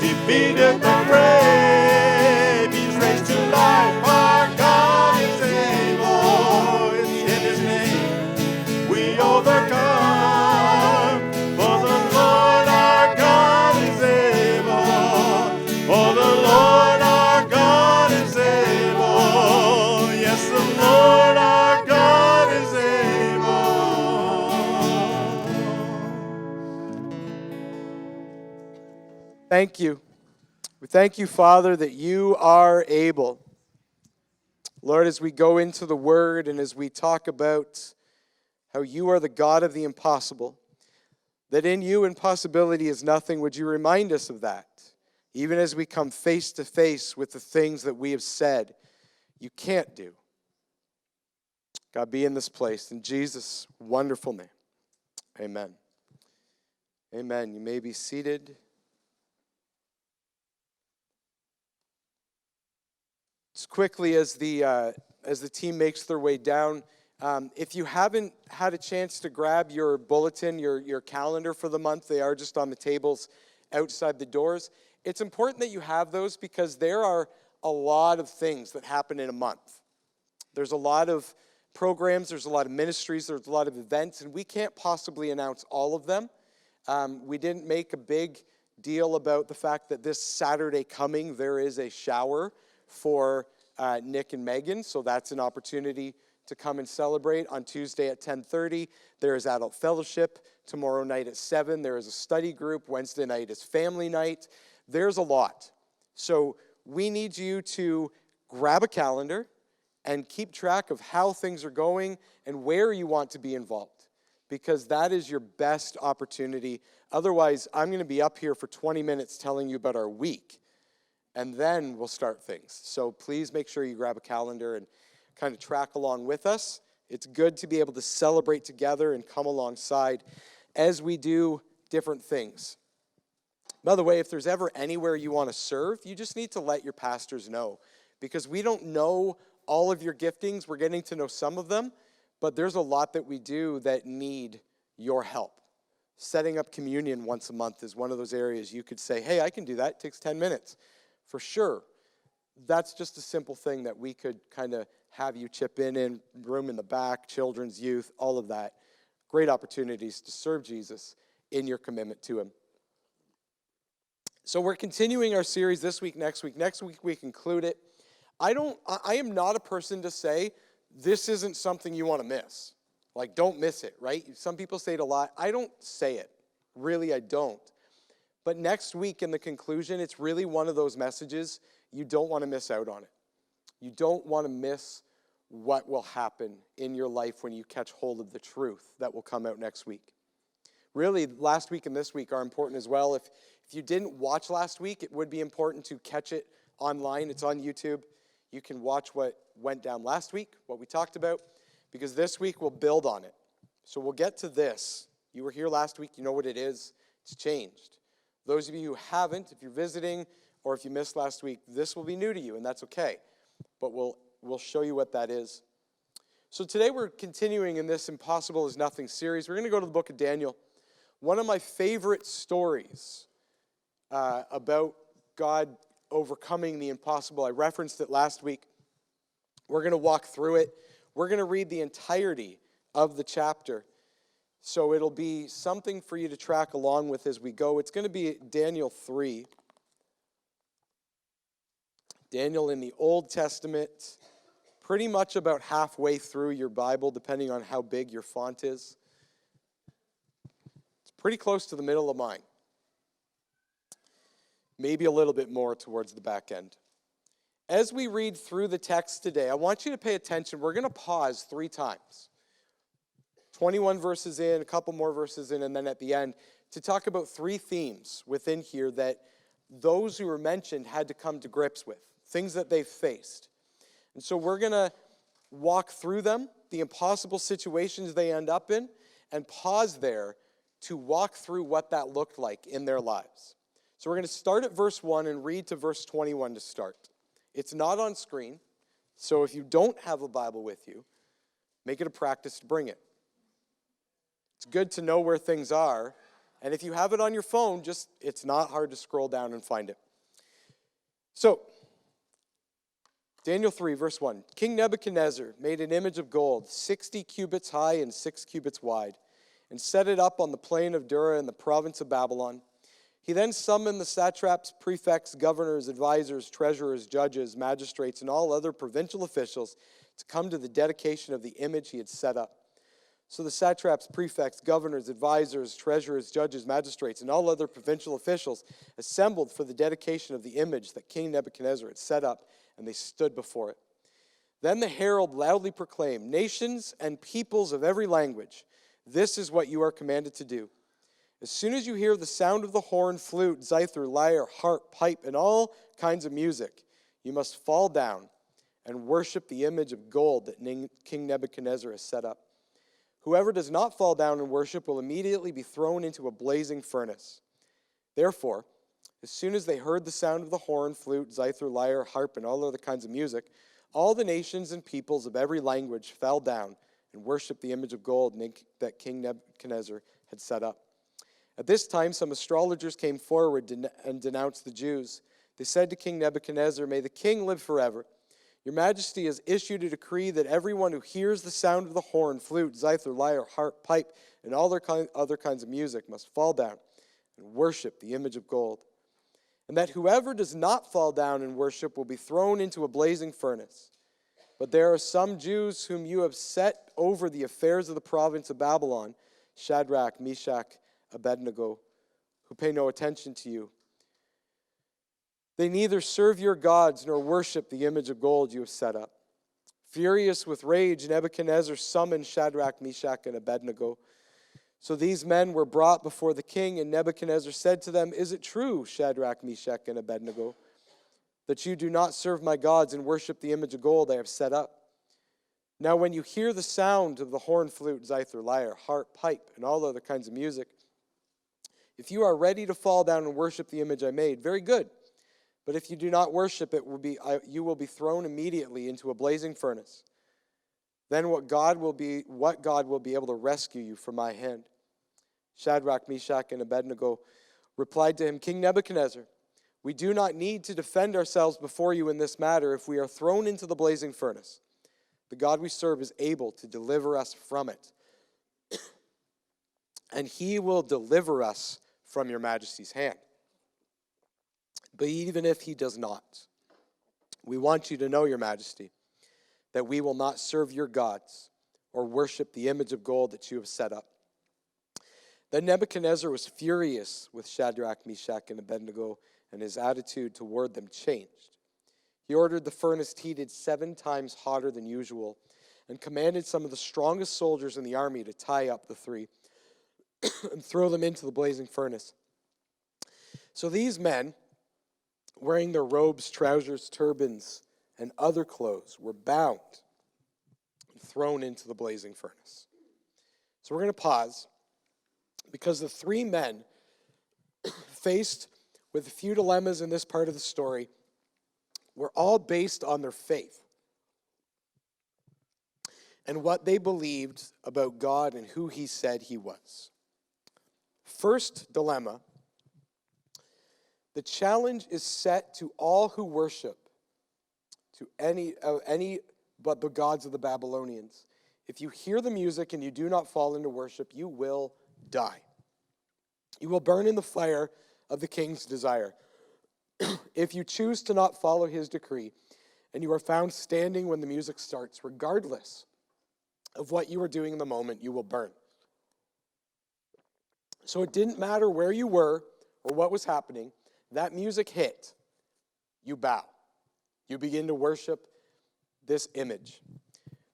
Defeated the grave. He's raised to life. Our God is able. In His name we overcome. For the Lord our God is able. For the Lord our God is able. Yes, the Lord our God is able. Thank you. We thank you, Father, that you are able. Lord, as we go into the Word and as we talk about how you are the God of the impossible, that in you impossibility is nothing, would you remind us of that? Even as we come face to face with the things that we have said you can't do. God, be in this place. In Jesus' wonderful name, amen. Amen. You may be seated. Just quickly as the team makes their way down, if you haven't had a chance to grab your bulletin, your calendar for the month, they are just on the tables outside the doors. It's important that you have those because there are a lot of things that happen in a month. There's a lot of programs, there's a lot of ministries, there's a lot of events, and we can't possibly announce all of them. We didn't make a big deal about the fact that this Saturday coming, there is a shower for Nick and Megan, so that's an opportunity to come and celebrate. On Tuesday at 10:30, there is adult fellowship. Tomorrow night at 7, there is a study group. Wednesday night is family night. There's a lot. So we need you to grab a calendar and keep track of how things are going and where you want to be involved, because that is your best opportunity. Otherwise, I'm going to be up here for 20 minutes telling you about our week, and then we'll start things. So please make sure you grab a calendar and kind of track along with us. It's good to be able to celebrate together and come alongside as we do different things. By the way, if there's ever anywhere you want to serve, you just need to let your pastors know, because we don't know all of your giftings. We're getting to know some of them, but there's a lot that we do that need your help. Setting up communion once a month is one of those areas you could say, hey, I can do that. It takes 10 minutes. For sure. That's just a simple thing that we could kind of have you chip in room in the back, children's, youth, all of that. Great opportunities to serve Jesus in your commitment to him. So we're continuing our series this week, next week. Next week we conclude it. I am not a person to say this isn't something you want to miss. Like, don't miss it, right? Some people say it a lot. I don't say it. Really, I don't. But next week in the conclusion, it's really one of those messages you don't want to miss out on it. You don't want to miss what will happen in your life when you catch hold of the truth that will come out next week. Really, last week and this week are important as well. If you didn't watch last week, it would be important to catch it online. It's on YouTube. You can watch what went down last week, what we talked about, because this week we'll build on it. So we'll get to this. You were here last week. You know what it is. It's changed. Those of you who haven't, if you're visiting or if you missed last week, this will be new to you, and that's okay. But we'll show you what that is. So today we're continuing in this Impossible is Nothing series. We're going to go to the book of Daniel. One of my favorite stories about God overcoming the impossible. I referenced it last week. We're going to walk through it. We're going to read the entirety of the chapter. So it'll be something for you to track along with as we go. It's going to be Daniel 3. Daniel in the Old Testament, pretty much about halfway through your Bible, depending on how big your font is. It's pretty close to the middle of mine. Maybe a little bit more towards the back end. As we read through the text today, I want you to pay attention. We're going to pause 3 times. 21 verses in, a couple more verses in, and then at the end, to talk about three themes within here that those who were mentioned had to come to grips with, things that they've faced. And so we're going to walk through them, the impossible situations they end up in, and pause there to walk through what that looked like in their lives. So we're going to start at verse 1 and read to verse 21 to start. It's not on screen, so if you don't have a Bible with you, make it a practice to bring it. It's good to know where things are, and if you have it on your phone, it's not hard to scroll down and find it. So, Daniel 3, verse 1. King Nebuchadnezzar made an image of gold, 60 cubits high and 6 cubits wide, and set it up on the plain of Dura in the province of Babylon. He then summoned the satraps, prefects, governors, advisors, treasurers, judges, magistrates, and all other provincial officials to come to the dedication of the image he had set up. So the satraps, prefects, governors, advisors, treasurers, judges, magistrates, and all other provincial officials assembled for the dedication of the image that King Nebuchadnezzar had set up, and they stood before it. Then the herald loudly proclaimed, "Nations and peoples of every language, this is what you are commanded to do. As soon as you hear the sound of the horn, flute, zither, lyre, harp, pipe, and all kinds of music, you must fall down and worship the image of gold that King Nebuchadnezzar has set up. Whoever does not fall down and worship will immediately be thrown into a blazing furnace." Therefore, as soon as they heard the sound of the horn, flute, zither, lyre, harp, and all other kinds of music, all the nations and peoples of every language fell down and worshiped the image of gold that King Nebuchadnezzar had set up. At this time, some astrologers came forward and denounced the Jews. They said to King Nebuchadnezzar, "May the king live forever. Your majesty has issued a decree that everyone who hears the sound of the horn, flute, zither, lyre, harp, pipe, and all other kinds of music must fall down and worship the image of gold. And that whoever does not fall down and worship will be thrown into a blazing furnace. But there are some Jews whom you have set over the affairs of the province of Babylon, Shadrach, Meshach, Abednego, who pay no attention to you. They neither serve your gods nor worship the image of gold you have set up." Furious with rage, Nebuchadnezzar summoned Shadrach, Meshach, and Abednego. So these men were brought before the king, and Nebuchadnezzar said to them, "Is it true, Shadrach, Meshach, and Abednego, that you do not serve my gods and worship the image of gold I have set up? Now when you hear the sound of the horn, flute, zither, lyre, harp, pipe, and all other kinds of music, if you are ready to fall down and worship the image I made, very good. But if you do not worship it, you will be thrown immediately into a blazing furnace. Then what God will be able to rescue you from my hand?" Shadrach, Meshach, and Abednego replied to him, "King Nebuchadnezzar, we do not need to defend ourselves before you in this matter if we are thrown into the blazing furnace. The God we serve is able to deliver us from it, and he will deliver us from your majesty's hand. But even if he does not, we want you to know, your majesty, that we will not serve your gods or worship the image of gold that you have set up." Then Nebuchadnezzar was furious with Shadrach, Meshach, and Abednego, and his attitude toward them changed. He ordered the furnace heated 7 times hotter than usual and commanded some of the strongest soldiers in the army to tie up the 3 and throw them into the blazing furnace. So these men, wearing their robes, trousers, turbans, and other clothes, were bound and thrown into the blazing furnace. So we're going to pause because the 3 men faced with a few dilemmas in this part of the story were all based on their faith and what they believed about God and who he said he was. First dilemma: the challenge is set to all who worship to any but the gods of the Babylonians. If you hear the music and you do not fall into worship, you will die. You will burn in the fire of the king's desire. If you choose to not follow his decree, and you are found standing when the music starts, regardless of what you were doing in the moment, you will burn. So it didn't matter where you were or what was happening. That music hit, you bow. You begin to worship this image.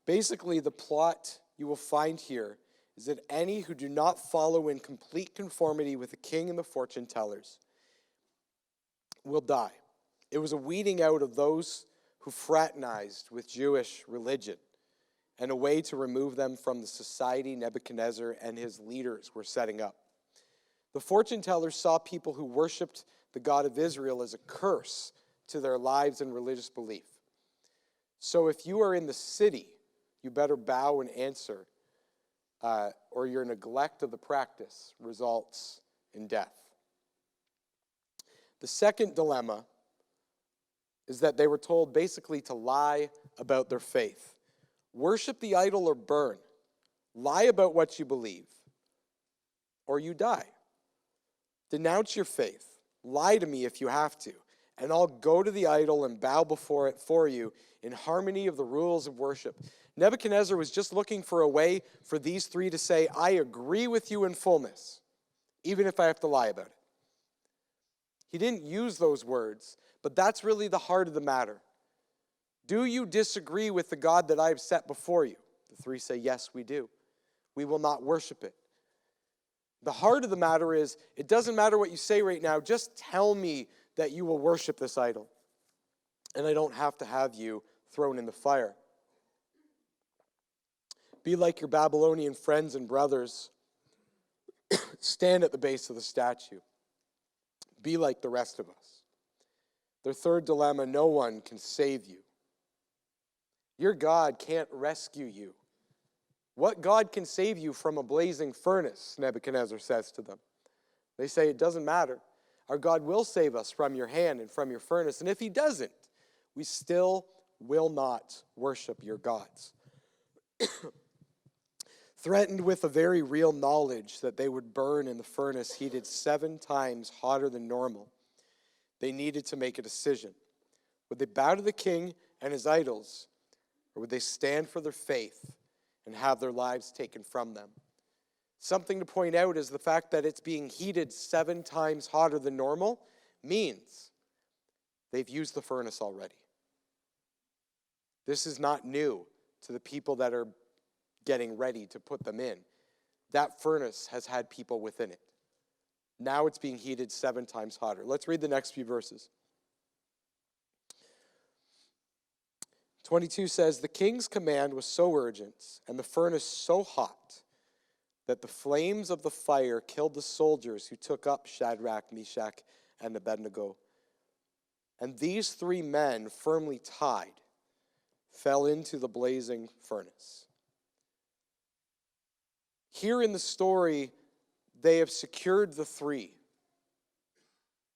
Basically, the plot you will find here is that any who do not follow in complete conformity with the king and the fortune tellers will die. It was a weeding out of those who fraternized with Jewish religion and a way to remove them from the society Nebuchadnezzar and his leaders were setting up. The fortune tellers saw people who worshiped the God of Israel as a curse to their lives and religious belief. So if you are in the city, you better bow and answer, or your neglect of the practice results in death. The second dilemma is that they were told basically to lie about their faith. Worship the idol or burn. Lie about what you believe, or you die. Denounce your faith. Lie to me if you have to, and I'll go to the idol and bow before it for you in harmony of the rules of worship. Nebuchadnezzar was just looking for a way for these three to say, I agree with you in fullness, even if I have to lie about it. He didn't use those words, but that's really the heart of the matter. Do you disagree with the God that I have set before you? The three say, yes, we do. We will not worship it. The heart of the matter is, it doesn't matter what you say right now, just tell me that you will worship this idol. And I don't have to have you thrown in the fire. Be like your Babylonian friends and brothers. Stand at the base of the statue. Be like the rest of us. Their third dilemma, no one can save you. Your God can't rescue you. What God can save you from a blazing furnace, Nebuchadnezzar says to them. They say, it doesn't matter. Our God will save us from your hand and from your furnace. And if he doesn't, we still will not worship your gods. Threatened with a very real knowledge that they would burn in the furnace heated 7 times hotter than normal, they needed to make a decision. Would they bow to the king and his idols, or would they stand for their faith and have their lives taken from them? Something to point out is the fact that it's being heated 7 times hotter than normal means they've used the furnace already. This is not new to the people that are getting ready to put them in. That furnace has had people within it. Now it's being heated 7 times hotter. Let's read the next few verses. 22 says, the king's command was so urgent and the furnace so hot that the flames of the fire killed the soldiers who took up Shadrach, Meshach, and Abednego. And these 3 men, firmly tied, fell into the blazing furnace. Here in the story, they have secured the 3.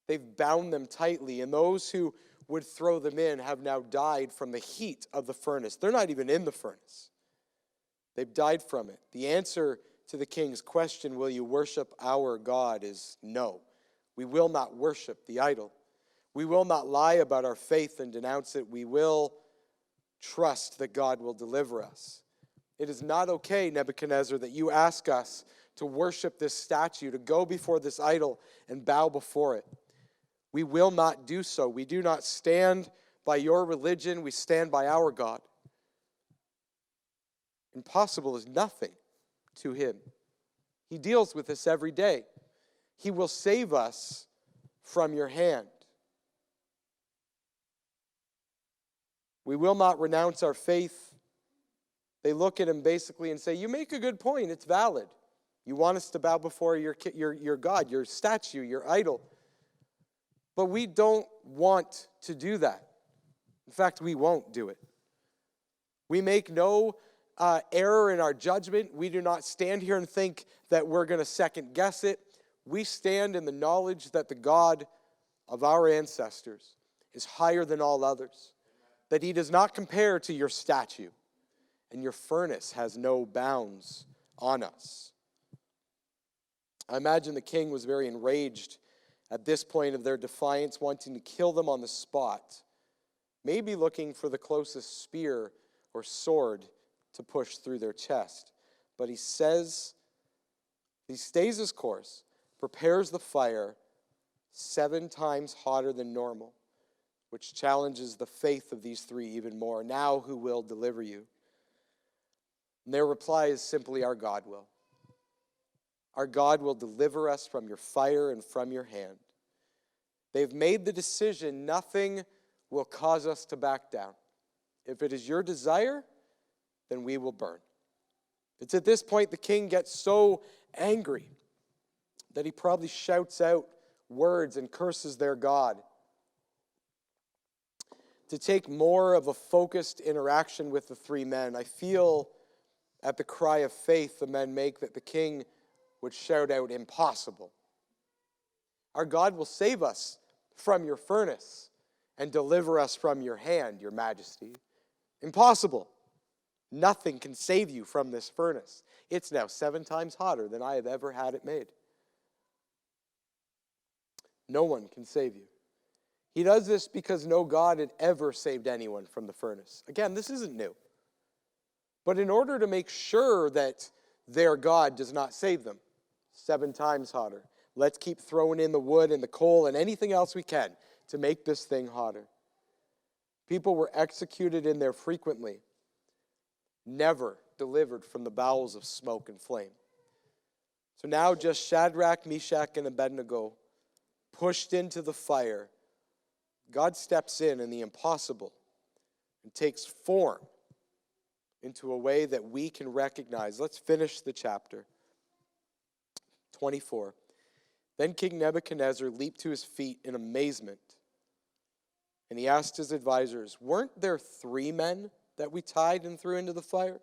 They've bound them tightly, and those who would throw them in have now died from the heat of the furnace. They're not even in the furnace. They've died from it. The answer to the king's question, will you worship our God, is no. We will not worship the idol. We will not lie about our faith and denounce it. We will trust that God will deliver us. It is not okay, Nebuchadnezzar, that you ask us to worship this statue, to go before this idol and bow before it. We will not do so. We do not stand by your religion. We stand by our God. Impossible is nothing to him. He deals with us every day. He will save us from your hand. We will not renounce our faith. They look at him basically and say, you make a good point. It's valid. You want us to bow before your God, your statue, your idol. But we don't want to do that. In fact, we won't do it. We make no error in our judgment. We do not stand here and think that we're going to second guess it. We stand in the knowledge that the God of our ancestors is higher than all others, that he does not compare to your statue, and your furnace has no bounds on us. I imagine the king was very enraged at this point of their defiance, wanting to kill them on the spot, maybe looking for the closest spear or sword to push through their chest. But he stays his course, prepares the fire 7 times hotter than normal, which challenges the faith of these 3 even more. Now who will deliver you? And their reply is simply, our God will. Our God will deliver us from your fire and from your hand. They've made the decision, nothing will cause us to back down. If it is your desire, then we will burn. It's at this point the king gets so angry that he probably shouts out words and curses their God. To take more of a focused interaction with the three men, I feel at the cry of faith the men make that the king would shout out, impossible. Our God will save us from your furnace and deliver us from your hand, your majesty. Impossible. Nothing can save you from this furnace. It's now 7 times hotter than I have ever had it made. No one can save you. He does this because no God had ever saved anyone from the furnace. Again, this isn't new. But in order to make sure that their God does not save them, 7 times hotter, let's keep throwing in the wood and the coal and anything else we can to make this thing hotter. People were executed in there frequently, never delivered from the bowels of smoke and flame. So now just Shadrach, Meshach, and Abednego pushed into the fire. God steps in the impossible and takes form into a way that we can recognize. Let's finish the chapter. 24. Then King Nebuchadnezzar leaped to his feet in amazement, and he asked his advisors, weren't there 3 men that we tied and threw into the fire?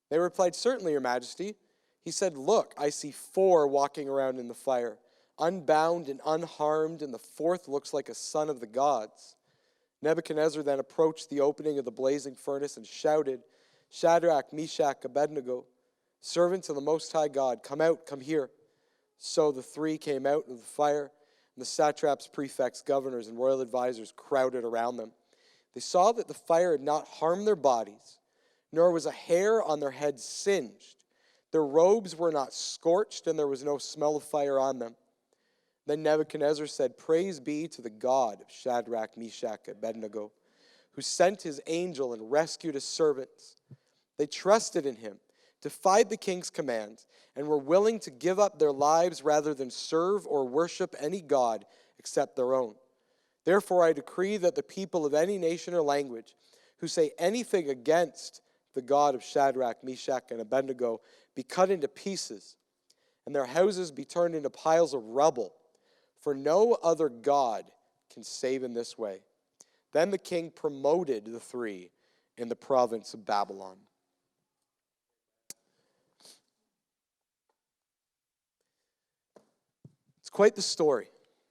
They replied, certainly, your majesty. He said, look, I see 4 walking around in the fire, unbound and unharmed, and the 4th looks like a son of the gods. Nebuchadnezzar then approached the opening of the blazing furnace and shouted, Shadrach, Meshach, Abednego, servants of the Most High God, come out, come here. So the 3 came out of the fire, and the satraps, prefects, governors, and royal advisors crowded around them. They saw that the fire had not harmed their bodies, nor was a hair on their heads singed. Their robes were not scorched, and there was no smell of fire on them. Then Nebuchadnezzar said, praise be to the God of Shadrach, Meshach, Abednego, who sent his angel and rescued his servants. They trusted in him, defied the king's commands, and were willing to give up their lives rather than serve or worship any god except their own. Therefore I decree that the people of any nation or language who say anything against the God of Shadrach, Meshach, and Abednego be cut into pieces, and their houses be turned into piles of rubble, for no other God can save in this way. Then the king promoted the 3 in the province of Babylon. It's quite the story,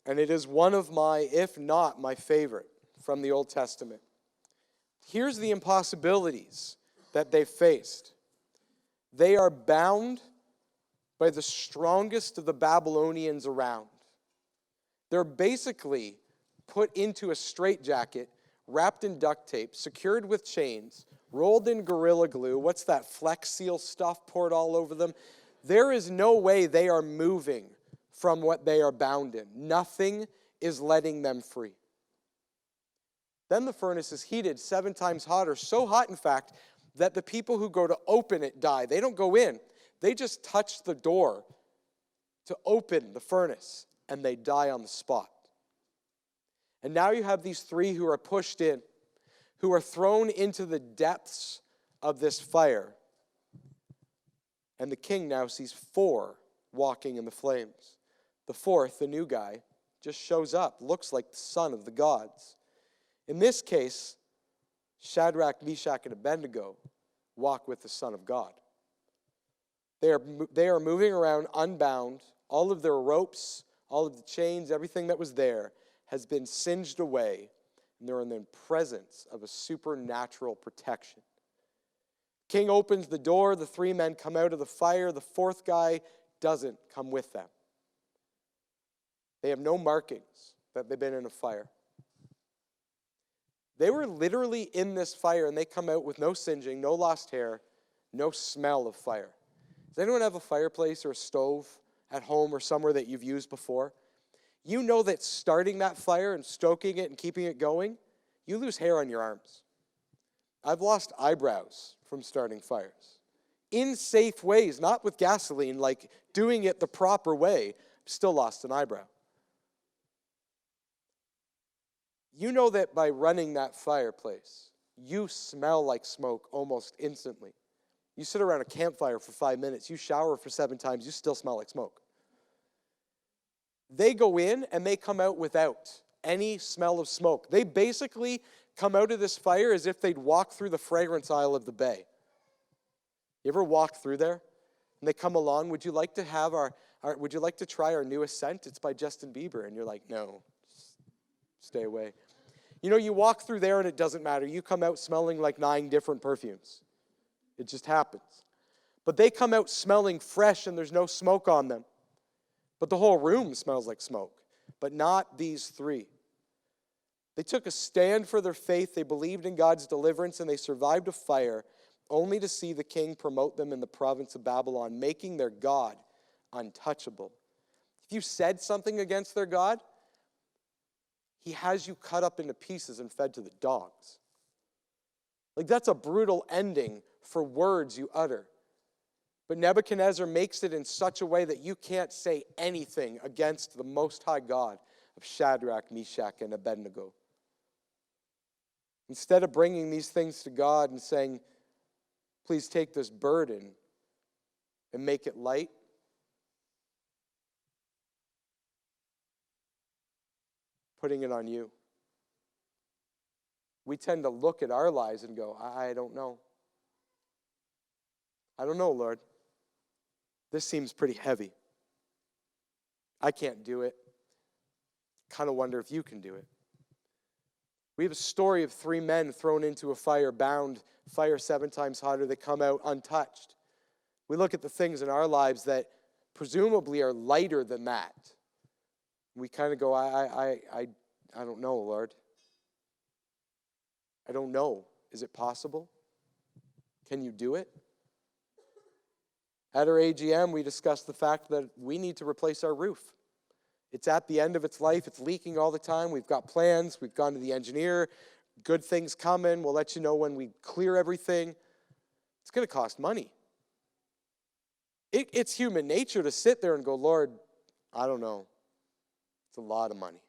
and it is one of my, if not my favorite, from the Old Testament. Here's the impossibilities that they faced. They are bound by the strongest of the Babylonians around. They're basically put into a straitjacket, wrapped in duct tape, secured with chains, rolled in Gorilla Glue. What's that Flex Seal stuff poured all over them? There is no way they are moving from what they are bound in. Nothing is letting them free. Then the furnace is heated 7 times hotter, so hot in fact that the people who go to open it die. They don't go in. They just touch the door to open the furnace, and they die on the spot. And now you have these 3 who are pushed in, who are thrown into the depths of this fire. And the king now sees 4 walking in the flames. The 4th, the new guy, just shows up, looks like the son of the gods. In this case, Shadrach, Meshach, and Abednego walk with the Son of God. They are moving around unbound. All of their ropes, all of the chains, everything that was there has been singed away, and they're in the presence of a supernatural protection. King opens the door. The 3 men come out of the fire. The 4th guy doesn't come with them. They have no markings that they've been in a fire. They were literally in this fire, and they come out with no singeing, no lost hair, no smell of fire. Does anyone have a fireplace or a stove at home or somewhere that you've used before? You know that starting that fire and stoking it and keeping it going, you lose hair on your arms. I've lost eyebrows from starting fires. in safe ways, not with gasoline, like doing it the proper way, still lost an eyebrow. You know that by running that fireplace, you smell like smoke almost instantly. You sit around a campfire for 5 minutes, you shower for 7 times, you still smell like smoke. They go in and they come out without any smell of smoke. They basically come out of this fire as if they'd walk through the fragrance aisle of the bay. You ever walk through there? And they come along, would you like to have would you like to try our newest scent? It's by Justin Bieber. And you're like, no, stay away. You know, you walk through there and it doesn't matter. You come out smelling like 9 different perfumes. It just happens. But they come out smelling fresh and there's no smoke on them. But the whole room smells like smoke. But not these 3. They took a stand for their faith. They believed in God's deliverance and they survived a fire only to see the king promote them in the province of Babylon, making their God untouchable. If you said something against their God, he has you cut up into pieces and fed to the dogs. Like, that's a brutal ending for words you utter. But Nebuchadnezzar makes it in such a way that you can't say anything against the Most High God of Shadrach, Meshach, and Abednego. Instead of bringing these things to God and saying, please take this burden and make it light, putting it on you. We tend to look at our lives and go, I don't know. I don't know, Lord. This seems pretty heavy. I can't do it. Kind of wonder if you can do it. We have a story of 3 men thrown into a fire, bound, fire 7 times hotter. They come out untouched. We look at the things in our lives that presumably are lighter than that. We kind of go, I don't know, Lord. I don't know. Is it possible? Can you do it? At our AGM, we discussed the fact that we need to replace our roof. It's at the end of its life. It's leaking all the time. We've got plans. We've gone to the engineer. Good things coming. We'll let you know when we clear everything. It's going to cost money. It's human nature to sit there and go, Lord, I don't know. It's a lot of money.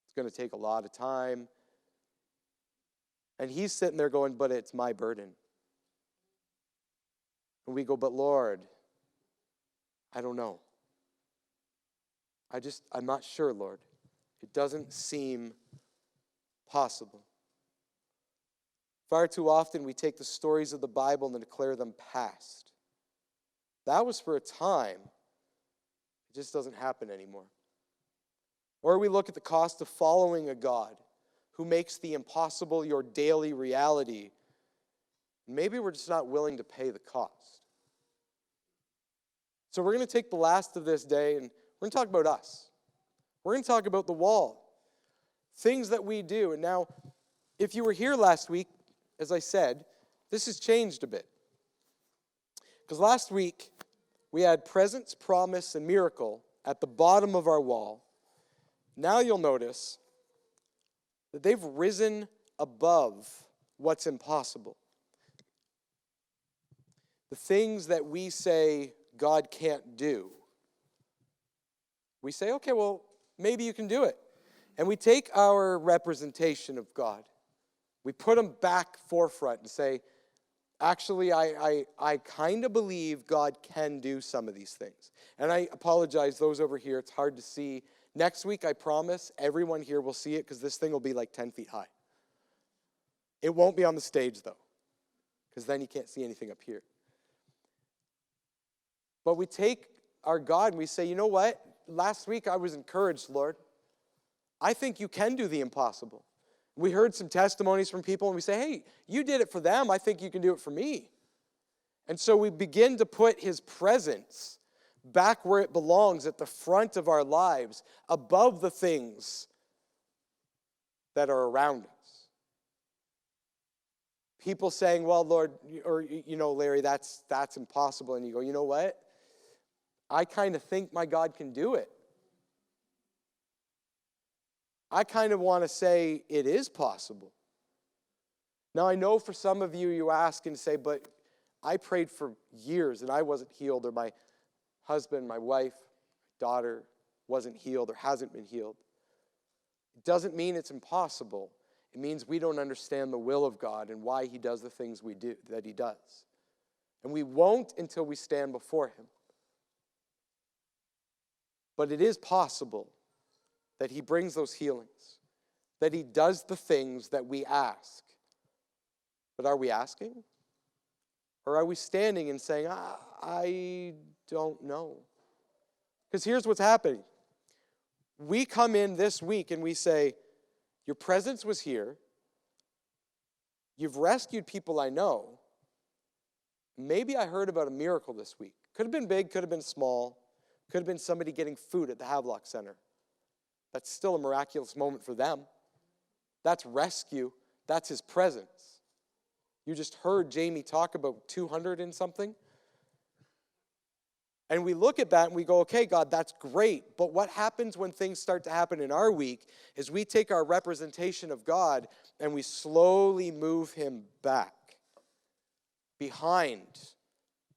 It's going to take a lot of time. And he's sitting there going, but it's my burden. And we go, but Lord, I don't know. I'm not sure, Lord. It doesn't seem possible. Far too often we take the stories of the Bible and declare them past. That was for a time. It just doesn't happen anymore. Or we look at the cost of following a God who makes the impossible your daily reality. Maybe we're just not willing to pay the cost. So we're going to take the last of this day and we're going to talk about us. We're going to talk about the wall. Things that we do. And now, if you were here last week, as I said, this has changed a bit. Because last week, we had presence, promise, and miracle at the bottom of our wall. Now you'll notice that they've risen above what's impossible. The things that we say God can't do, we say, okay, well, maybe you can do it. And we take our representation of God, we put them back forefront and say, actually, I kind of believe God can do some of these things. And I apologize, those over here, it's hard to see. Next week, I promise, everyone here will see it because this thing will be like 10 feet high. It won't be on the stage, though, because then you can't see anything up here. But we take our God and we say, you know what? Last week I was encouraged, Lord. I think you can do the impossible. We heard some testimonies from people and we say, hey, you did it for them. I think you can do it for me. And so we begin to put his presence back where it belongs, at the front of our lives, above the things that are around us. People saying, well, Lord, or, you know, Larry, that's impossible. And you go, you know what? I kind of think my God can do it. I kind of want to say it is possible. Now, I know for some of you, you ask and say, but I prayed for years and I wasn't healed, or my husband, my wife, daughter wasn't healed or hasn't been healed. It doesn't mean it's impossible. It means we don't understand the will of God and why he does the things that he does. And we won't until we stand before him. But it is possible that he brings those healings, that he does the things that we ask. But are we asking? Or are we standing and saying, I don't know? Because here's what's happening. We come in this week and we say, your presence was here. You've rescued people I know. Maybe I heard about a miracle this week. Could have been big, could have been small. Could have been somebody getting food at the Havelock Center. That's still a miraculous moment for them. That's rescue. That's his presence. You just heard Jamie talk about 200 and something. And we look at that and we go, okay, God, that's great. But what happens when things start to happen in our week is we take our representation of God and we slowly move him back behind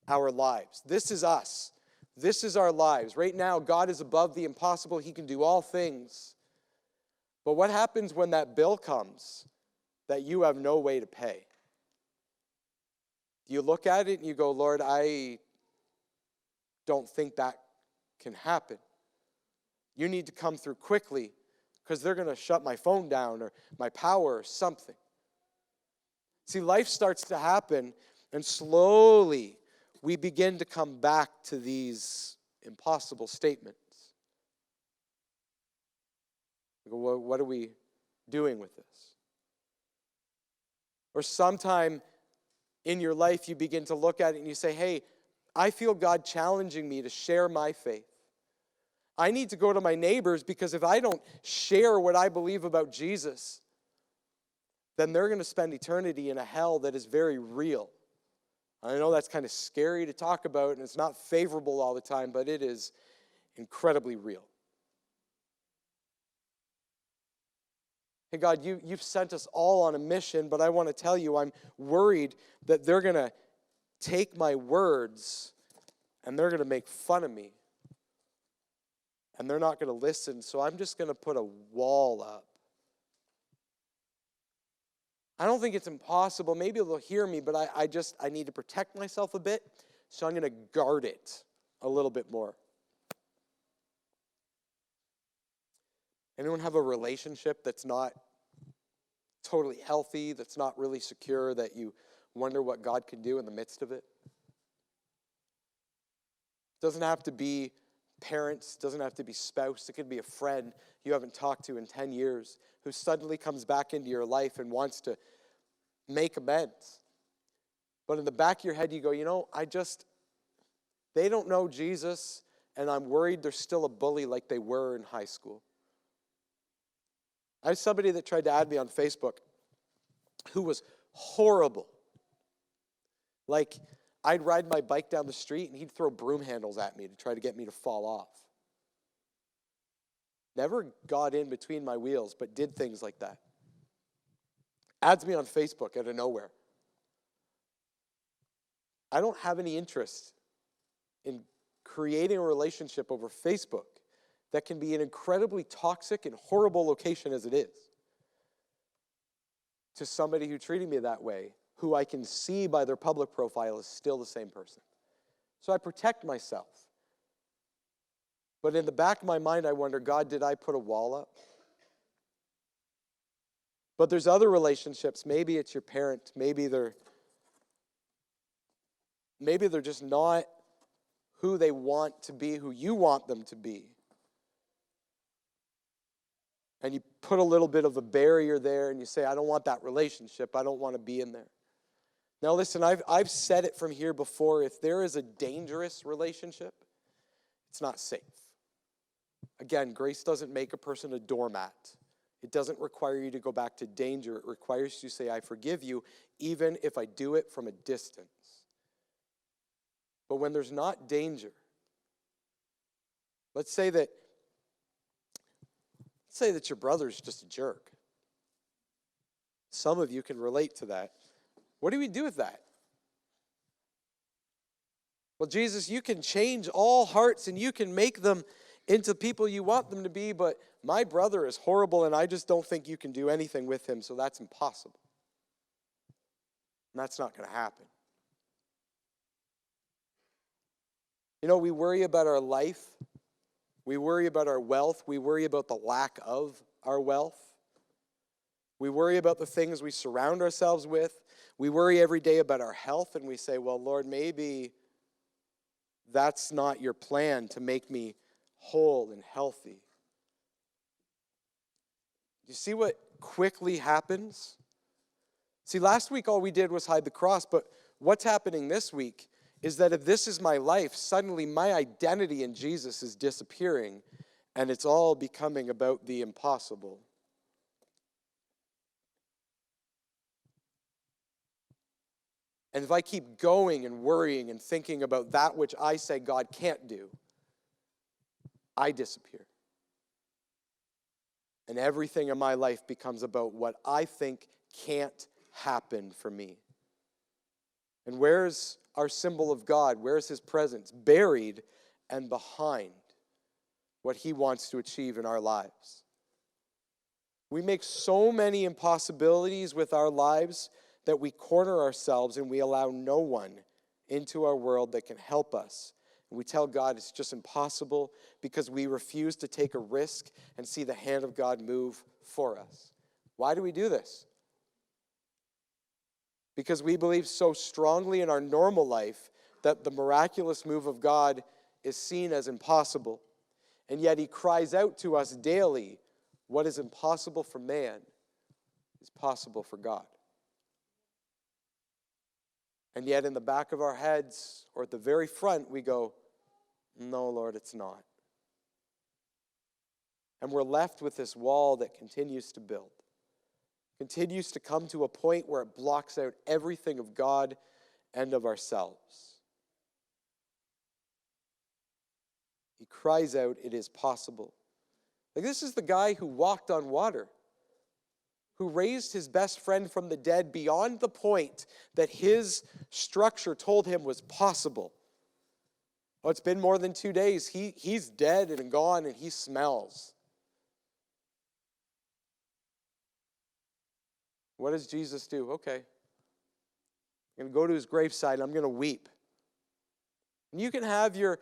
our lives. This is us. This is our lives. Right now, God is above the impossible. He can do all things. But what happens when that bill comes that you have no way to pay? Do you look at it and you go, Lord, I don't think that can happen. You need to come through quickly because they're going to shut my phone down or my power or something. See, life starts to happen and slowly we begin to come back to these impossible statements. Well, what are we doing with this? Or sometime in your life you begin to look at it and you say, hey, I feel God challenging me to share my faith. I need to go to my neighbors because if I don't share what I believe about Jesus, then they're going to spend eternity in a hell that is very real. I know that's kind of scary to talk about and it's not favorable all the time, but it is incredibly real. Hey, God, you've sent us all on a mission, but I want to tell you, I'm worried that they're going to take my words and they're going to make fun of me. And they're not going to listen, so I'm just going to put a wall up. I don't think it's impossible. Maybe they'll hear me, but I need to protect myself a bit, so I'm going to guard it a little bit more. Anyone have a relationship that's not totally healthy, that's not really secure, that you wonder what God can do in the midst of it? It doesn't have to be parents, doesn't have to be spouse. It could be a friend you haven't talked to in 10 years who suddenly comes back into your life and wants to make amends. But in the back of your head, you go, they don't know Jesus, and I'm worried they're still a bully like they were in high school. I have somebody that tried to add me on Facebook who was horrible. Like, I'd ride my bike down the street and he'd throw broom handles at me to try to get me to fall off. Never got in between my wheels, but did things like that. Adds me on Facebook out of nowhere. I don't have any interest in creating a relationship over Facebook that can be an incredibly toxic and horrible location as it is, to somebody who treated me that way, who I can see by their public profile is still the same person. So I protect myself. But in the back of my mind, I wonder, God, did I put a wall up? But there's other relationships. Maybe it's your parent. Maybe they're just not who they want to be, who you want them to be. And you put a little bit of a barrier there and you say, I don't want that relationship. I don't want to be in there. Now listen, I've said it from here before. If there is a dangerous relationship, it's not safe. Again, grace doesn't make a person a doormat. It doesn't require you to go back to danger. It requires you to say, I forgive you, even if I do it from a distance. But when there's not danger, let's say that your brother's just a jerk. Some of you can relate to that. What do we do with that? Well, Jesus, you can change all hearts and you can make them into people you want them to be, but my brother is horrible and I just don't think you can do anything with him, so that's impossible. And that's not going to happen. You know, we worry about our life. We worry about our wealth. We worry about the lack of our wealth. We worry about the things we surround ourselves with. We worry every day about our health, and we say, well, Lord, maybe that's not your plan to make me whole and healthy. You see what quickly happens? See, last week all we did was hide the cross, but what's happening this week is that if this is my life, suddenly my identity in Jesus is disappearing, and it's all becoming about the impossible. And if I keep going and worrying and thinking about that which I say God can't do, I disappear. And everything in my life becomes about what I think can't happen for me. And where's our symbol of God? Where's his presence? Buried and behind what he wants to achieve in our lives. We make so many impossibilities with our lives that we corner ourselves and we allow no one into our world that can help us. And we tell God it's just impossible because we refuse to take a risk and see the hand of God move for us. Why do we do this? Because we believe so strongly in our normal life that the miraculous move of God is seen as impossible. And yet he cries out to us daily, what is impossible for man is possible for God. And yet in the back of our heads, or at the very front, we go, no, Lord, it's not. And we're left with this wall that continues to build, continues to come to a point where it blocks out everything of God and of ourselves. He cries out, it is possible. Like, this is the guy who walked on water, who raised his best friend from the dead beyond the point that his structure told him was possible. Oh, it's been more than 2 days. He's dead and gone and he smells. What does Jesus do? Okay. I'm going to go to his graveside and I'm going to weep. And you can have your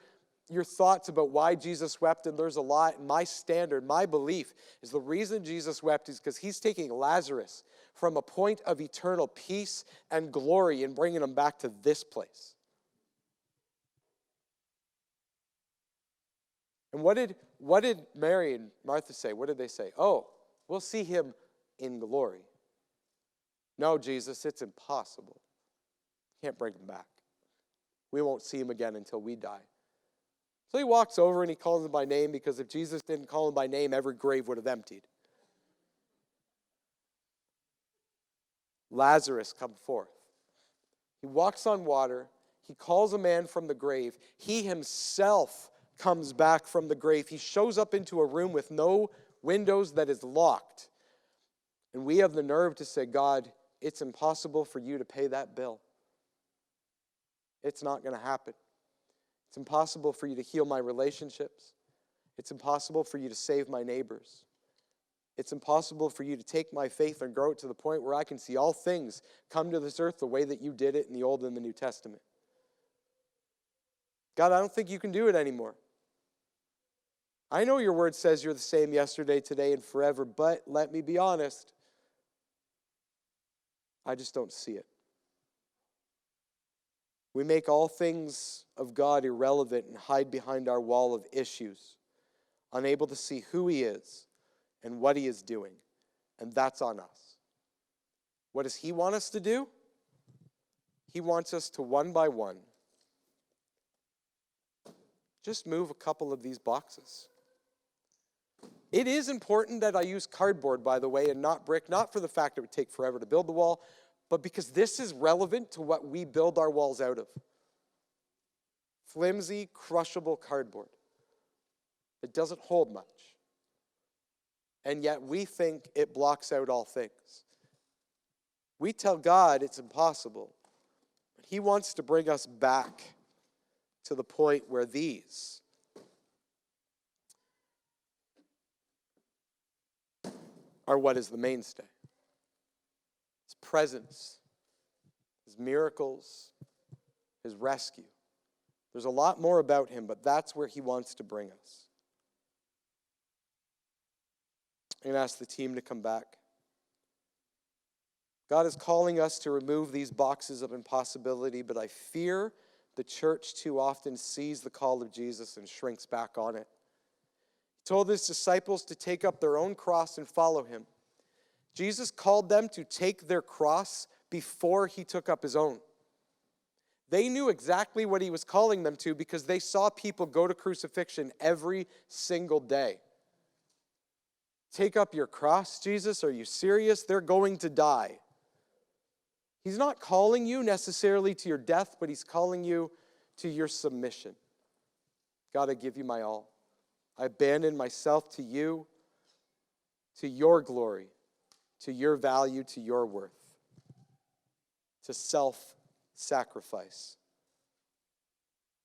thoughts about why Jesus wept, and there's a lot. And my standard, my belief, is the reason Jesus wept is because he's taking Lazarus from a point of eternal peace and glory and bringing him back to this place. And what did Mary and Martha say? What did they say? Oh, we'll see him in glory. No, Jesus, it's impossible. Can't bring him back. We won't see him again until we die. So he walks over and he calls him by name, because if Jesus didn't call him by name, every grave would have emptied. Lazarus, come forth. He walks on water. He calls a man from the grave. He himself comes back from the grave. He shows up into a room with no windows that is locked. And we have the nerve to say, God, it's impossible for you to pay that bill. It's not going to happen. It's impossible for you to heal my relationships. It's impossible for you to save my neighbors. It's impossible for you to take my faith and grow it to the point where I can see all things come to this earth the way that you did it in the Old and the New Testament. God, I don't think you can do it anymore. I know your word says you're the same yesterday, today, and forever, but let me be honest, I just don't see it. We make all things of God irrelevant and hide behind our wall of issues, unable to see who he is and what he is doing. And that's on us. What does he want us to do? He wants us to, one by one, just move a couple of these boxes. It is important that I use cardboard, by the way, and not brick, not for the fact it would take forever to build the wall, but because this is relevant to what we build our walls out of. Flimsy, crushable cardboard. It doesn't hold much. And yet we think it blocks out all things. We tell God it's impossible. But he wants to bring us back to the point where these are what is the mainstay. His presence, his miracles, his rescue. There's a lot more about him, but that's where he wants to bring us. I'm going to ask the team to come back. God is calling us to remove these boxes of impossibility, but I fear the church too often sees the call of Jesus and shrinks back on it. He told his disciples to take up their own cross and follow him. Jesus called them to take their cross before he took up his own. They knew exactly what he was calling them to because they saw people go to crucifixion every single day. Take up your cross, Jesus? Are you serious? They're going to die. He's not calling you necessarily to your death, but he's calling you to your submission. God, I give you my all. I abandon myself to you, to your glory, to your value, to your worth, to self-sacrifice.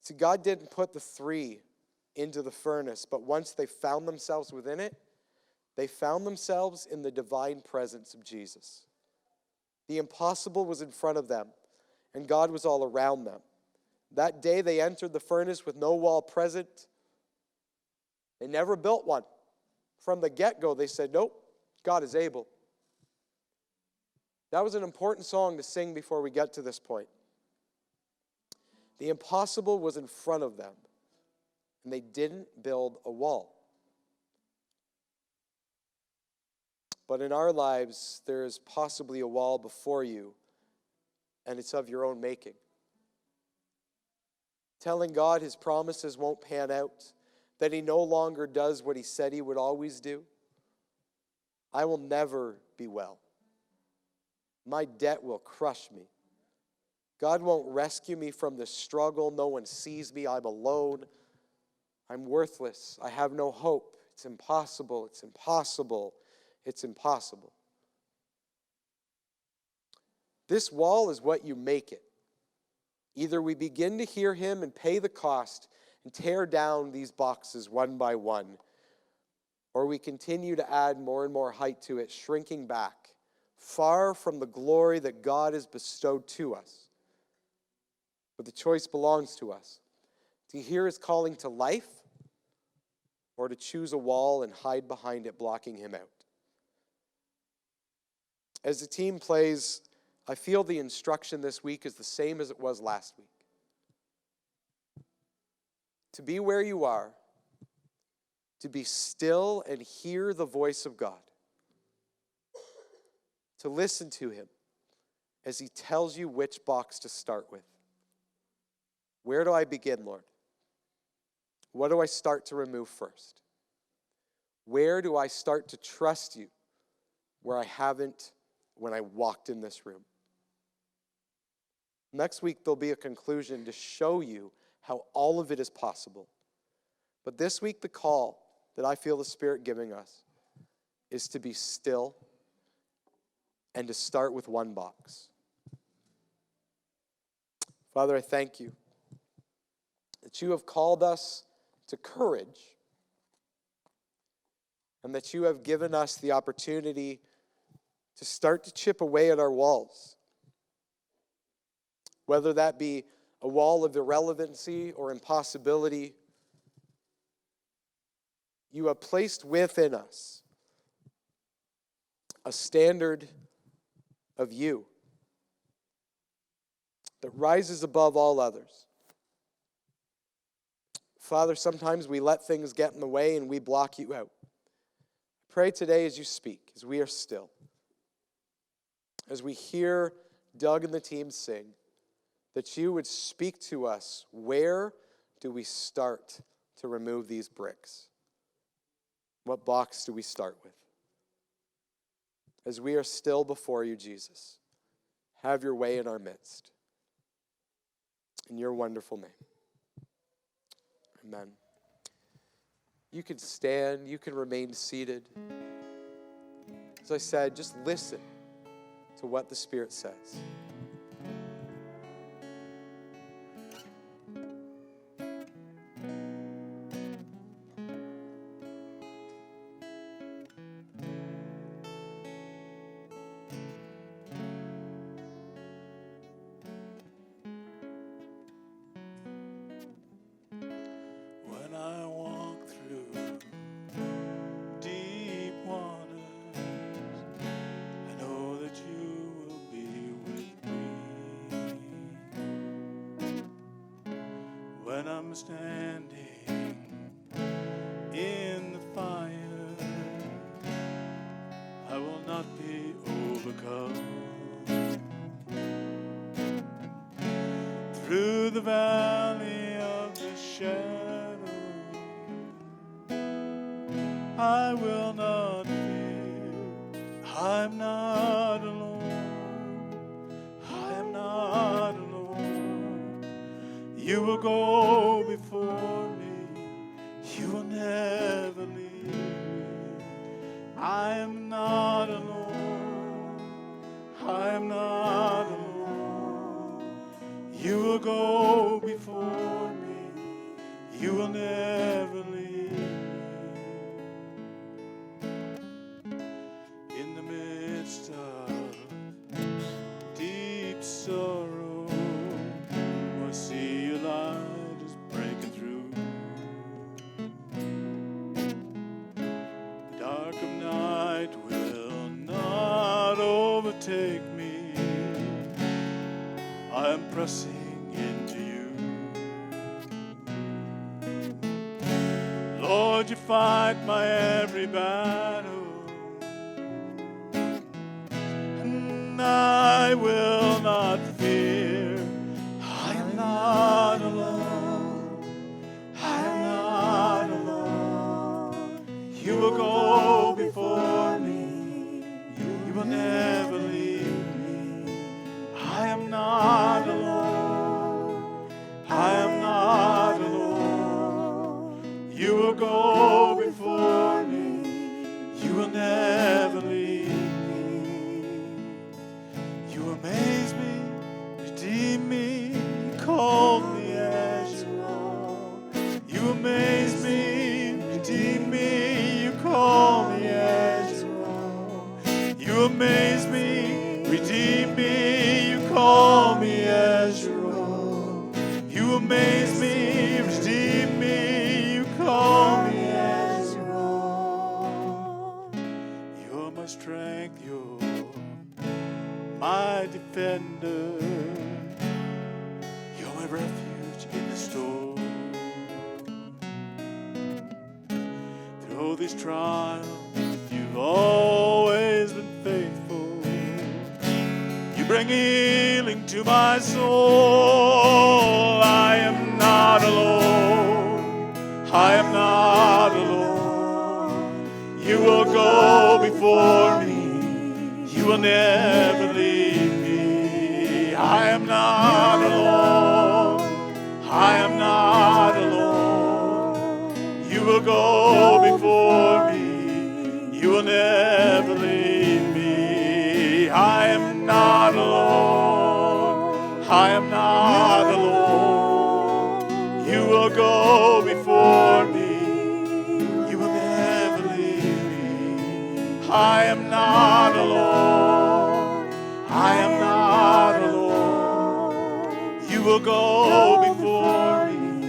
See, God didn't put the three into the furnace, but once they found themselves within it, they found themselves in the divine presence of Jesus. The impossible was in front of them, and God was all around them. That day they entered the furnace with no wall present. They never built one. From the get-go, they said, nope, God is able. That was an important song to sing before we get to this point. The impossible was in front of them, and they didn't build a wall. But in our lives, there is possibly a wall before you, and it's of your own making. Telling God his promises won't pan out, that he no longer does what he said he would always do. I will never be well. My debt will crush me. God won't rescue me from this struggle. No one sees me. I'm alone. I'm worthless. I have no hope. It's impossible. It's impossible. It's impossible. This wall is what you make it. Either we begin to hear him and pay the cost and tear down these boxes one by one, or we continue to add more and more height to it, shrinking back, far from the glory that God has bestowed to us. But the choice belongs to us. To hear his calling to life, or to choose a wall and hide behind it, blocking him out. As the team plays, I feel the instruction this week is the same as it was last week. To be where you are, to be still and hear the voice of God. To listen to him as he tells you which box to start with. Where do I begin, Lord? What do I start to remove first? Where do I start to trust you where I haven't when I walked in this room? Next week, there'll be a conclusion to show you how all of it is possible. But this week, the call that I feel the Spirit giving us is to be still and to start with one box. Father, I thank you that you have called us to courage and that you have given us the opportunity to start to chip away at our walls. Whether that be a wall of irrelevancy or impossibility, you have placed within us a standard of you that rises above all others. Father, sometimes we let things get in the way and we block you out. Pray today as you speak, as we are still, as we hear Doug and the team sing, that you would speak to us. Where do we start to remove these bricks? What box do we start with? As we are still before you, Jesus, have your way in our midst. In your wonderful name. Amen. You can stand, you can remain seated. As I said, just listen. to what the Spirit says. When I walk through deep waters, I know that you will be with me. When I'm standing in the fire, I will not be overcome. Through the valley of the shadow, I will not fear. I'm not alone. I'm not alone. You will go before me. You will never leave me. I am not alone. I am not alone. You will go before me. You will never leave me. In the midst of deep sorrow, I see your light is breaking through. The dark of night will not overtake me. I am pressing into you. Lord, you fight my every battle, and I will not fear. I am not alone. I am not alone. You will go before me. You will never leave me. I am not alone. I am not alone. You will go before me. You will never leave me. You amaze me, redeem me, you call me as your own. You amaze me, redeem me, you call me as your own. You amaze me, redeem me, you call me as your own. You amaze me, redeem me, you call me as your own. You're my strength, you're my defender. You're my refuge in the storm. Through all these trials, you've always been faithful. You bring healing to my soul. I am not alone. I am not alone. You will go before me. You will never leave me. I am not alone. I am not alone. You will go before me. You will never leave me. I am not alone. I am not alone. You will go before me. You will never leave me. I am not alone. I am not alone. You will go before me.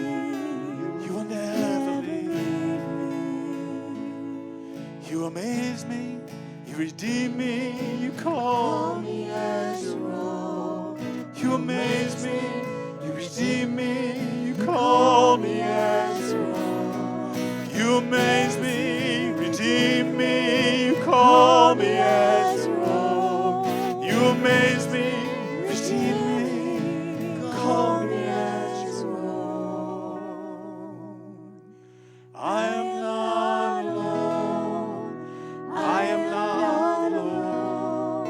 You will never leave me. You amaze me. You redeem me. You call me as your own. You amaze me. You redeem me. You call me as your own. You amaze me. Redeem me. You call me as your own. You amaze me. Redeem me. Call me as your own. I am not alone. I am not alone.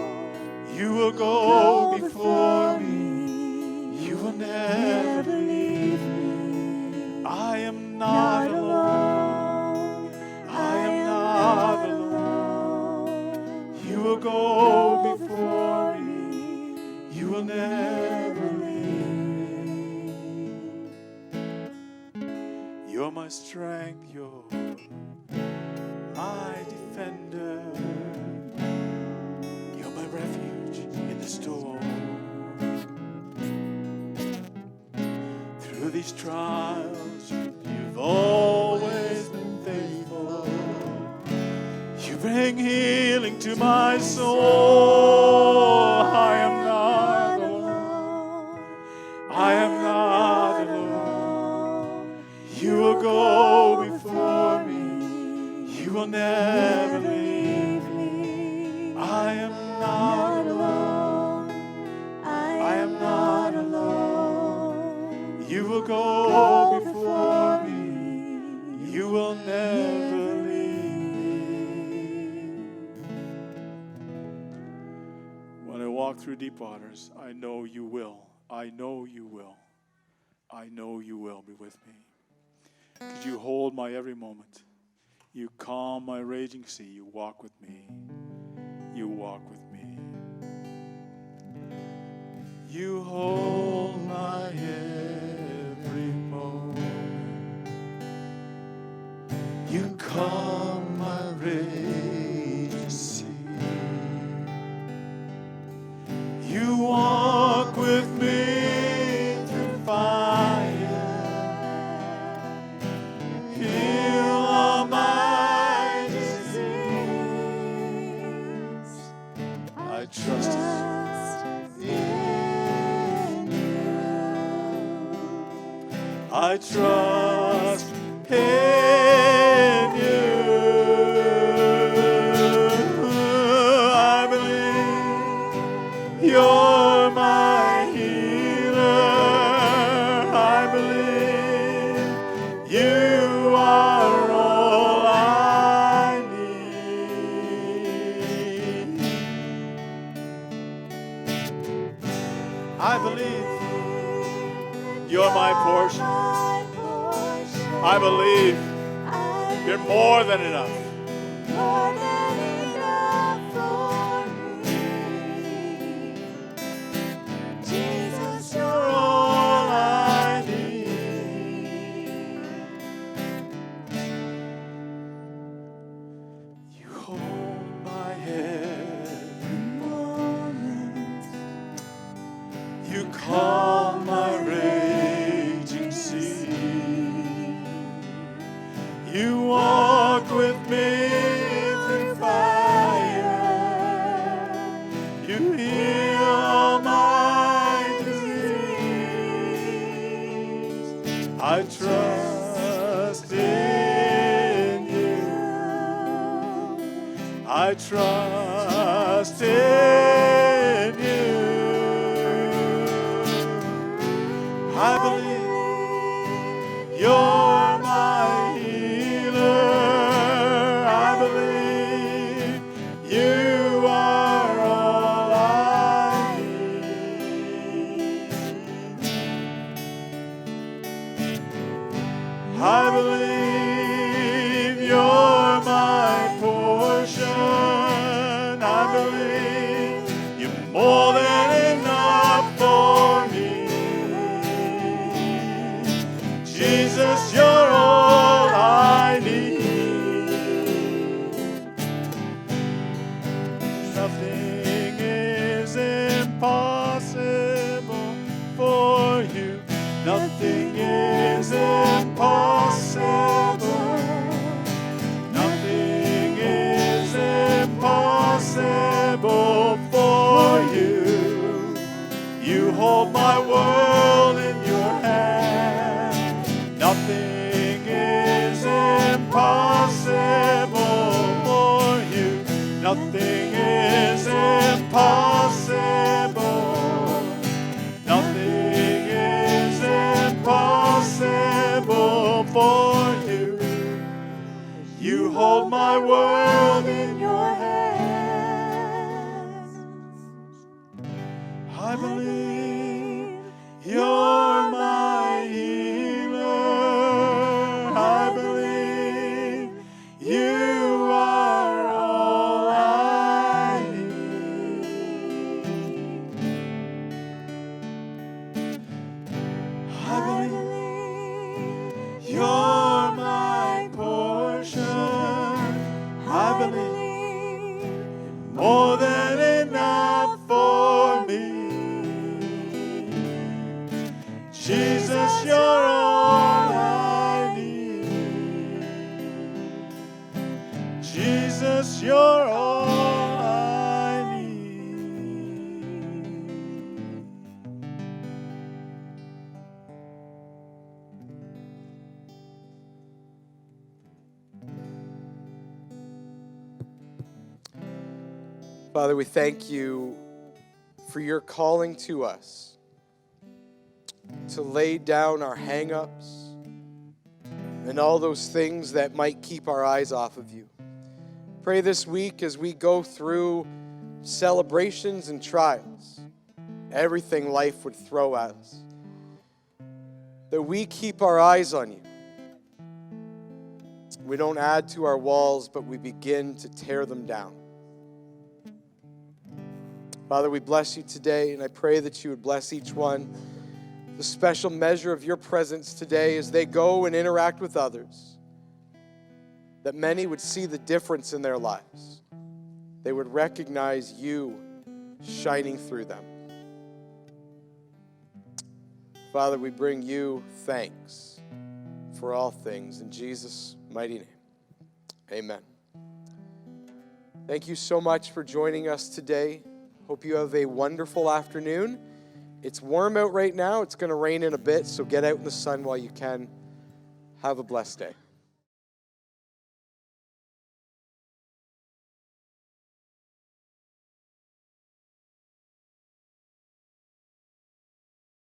You will go before me. You will never leave me. I am not alone. I am not alone. You will go before me. will never leave. You're my strength, you're my defender. You're my refuge in the storm. Through these trials, you've always been faithful. You bring healing to my soul. I am not alone. I am not alone. You will go before me. You will never leave me. I am not alone. I am not alone. You will go before me. You will never leave me. When I walk through deep waters, I know you will. I know you will. I know you will be with me. Because you hold my every moment. You calm my raging sea. You walk with me. You walk with me. You hold my every moment. You calm my raging sea. You walk with me through fire. Heal all my disease. I trust in you. I trust in you. I believe you're my healer. I believe you are all I need. I believe you're my portion. I believe you're more than enough. More than enough for me. Jesus, you're All I need. You hold my every moment. You calm my raging sea. You walk with me through fire. You heal all my disease. I trust in you. I trust in you. I believe you're my healer. I believe you are all I need. I believe you're my portion. I believe you're more than enough for me. Jesus, you're all I need. Nothing is impossible for you. Nothing is impossible. Nothing is impossible for you. You hold my world in your hand. Nothing is impossible for you. Nothing is impossible. Nothing is impossible for you. You hold my world in your hands. I believe you're my healer. I believe you are all I need. Father, we thank you for your calling to us to lay down our hang-ups and all those things that might keep our eyes off of you. Pray this week as we go through celebrations and trials, everything life would throw at us, that we keep our eyes on you. We don't add to our walls, but we begin to tear them down. Father, we bless you today, and I pray that you would bless each one. The special measure of your presence today as they go and interact with others, that many would see the difference in their lives. They would recognize you shining through them. Father, we bring you thanks for all things in Jesus' mighty name. Amen. Thank you so much for joining us today. Hope you have a wonderful afternoon. It's warm out right now. It's going to rain in a bit, so get out in the sun while you can. Have a blessed day.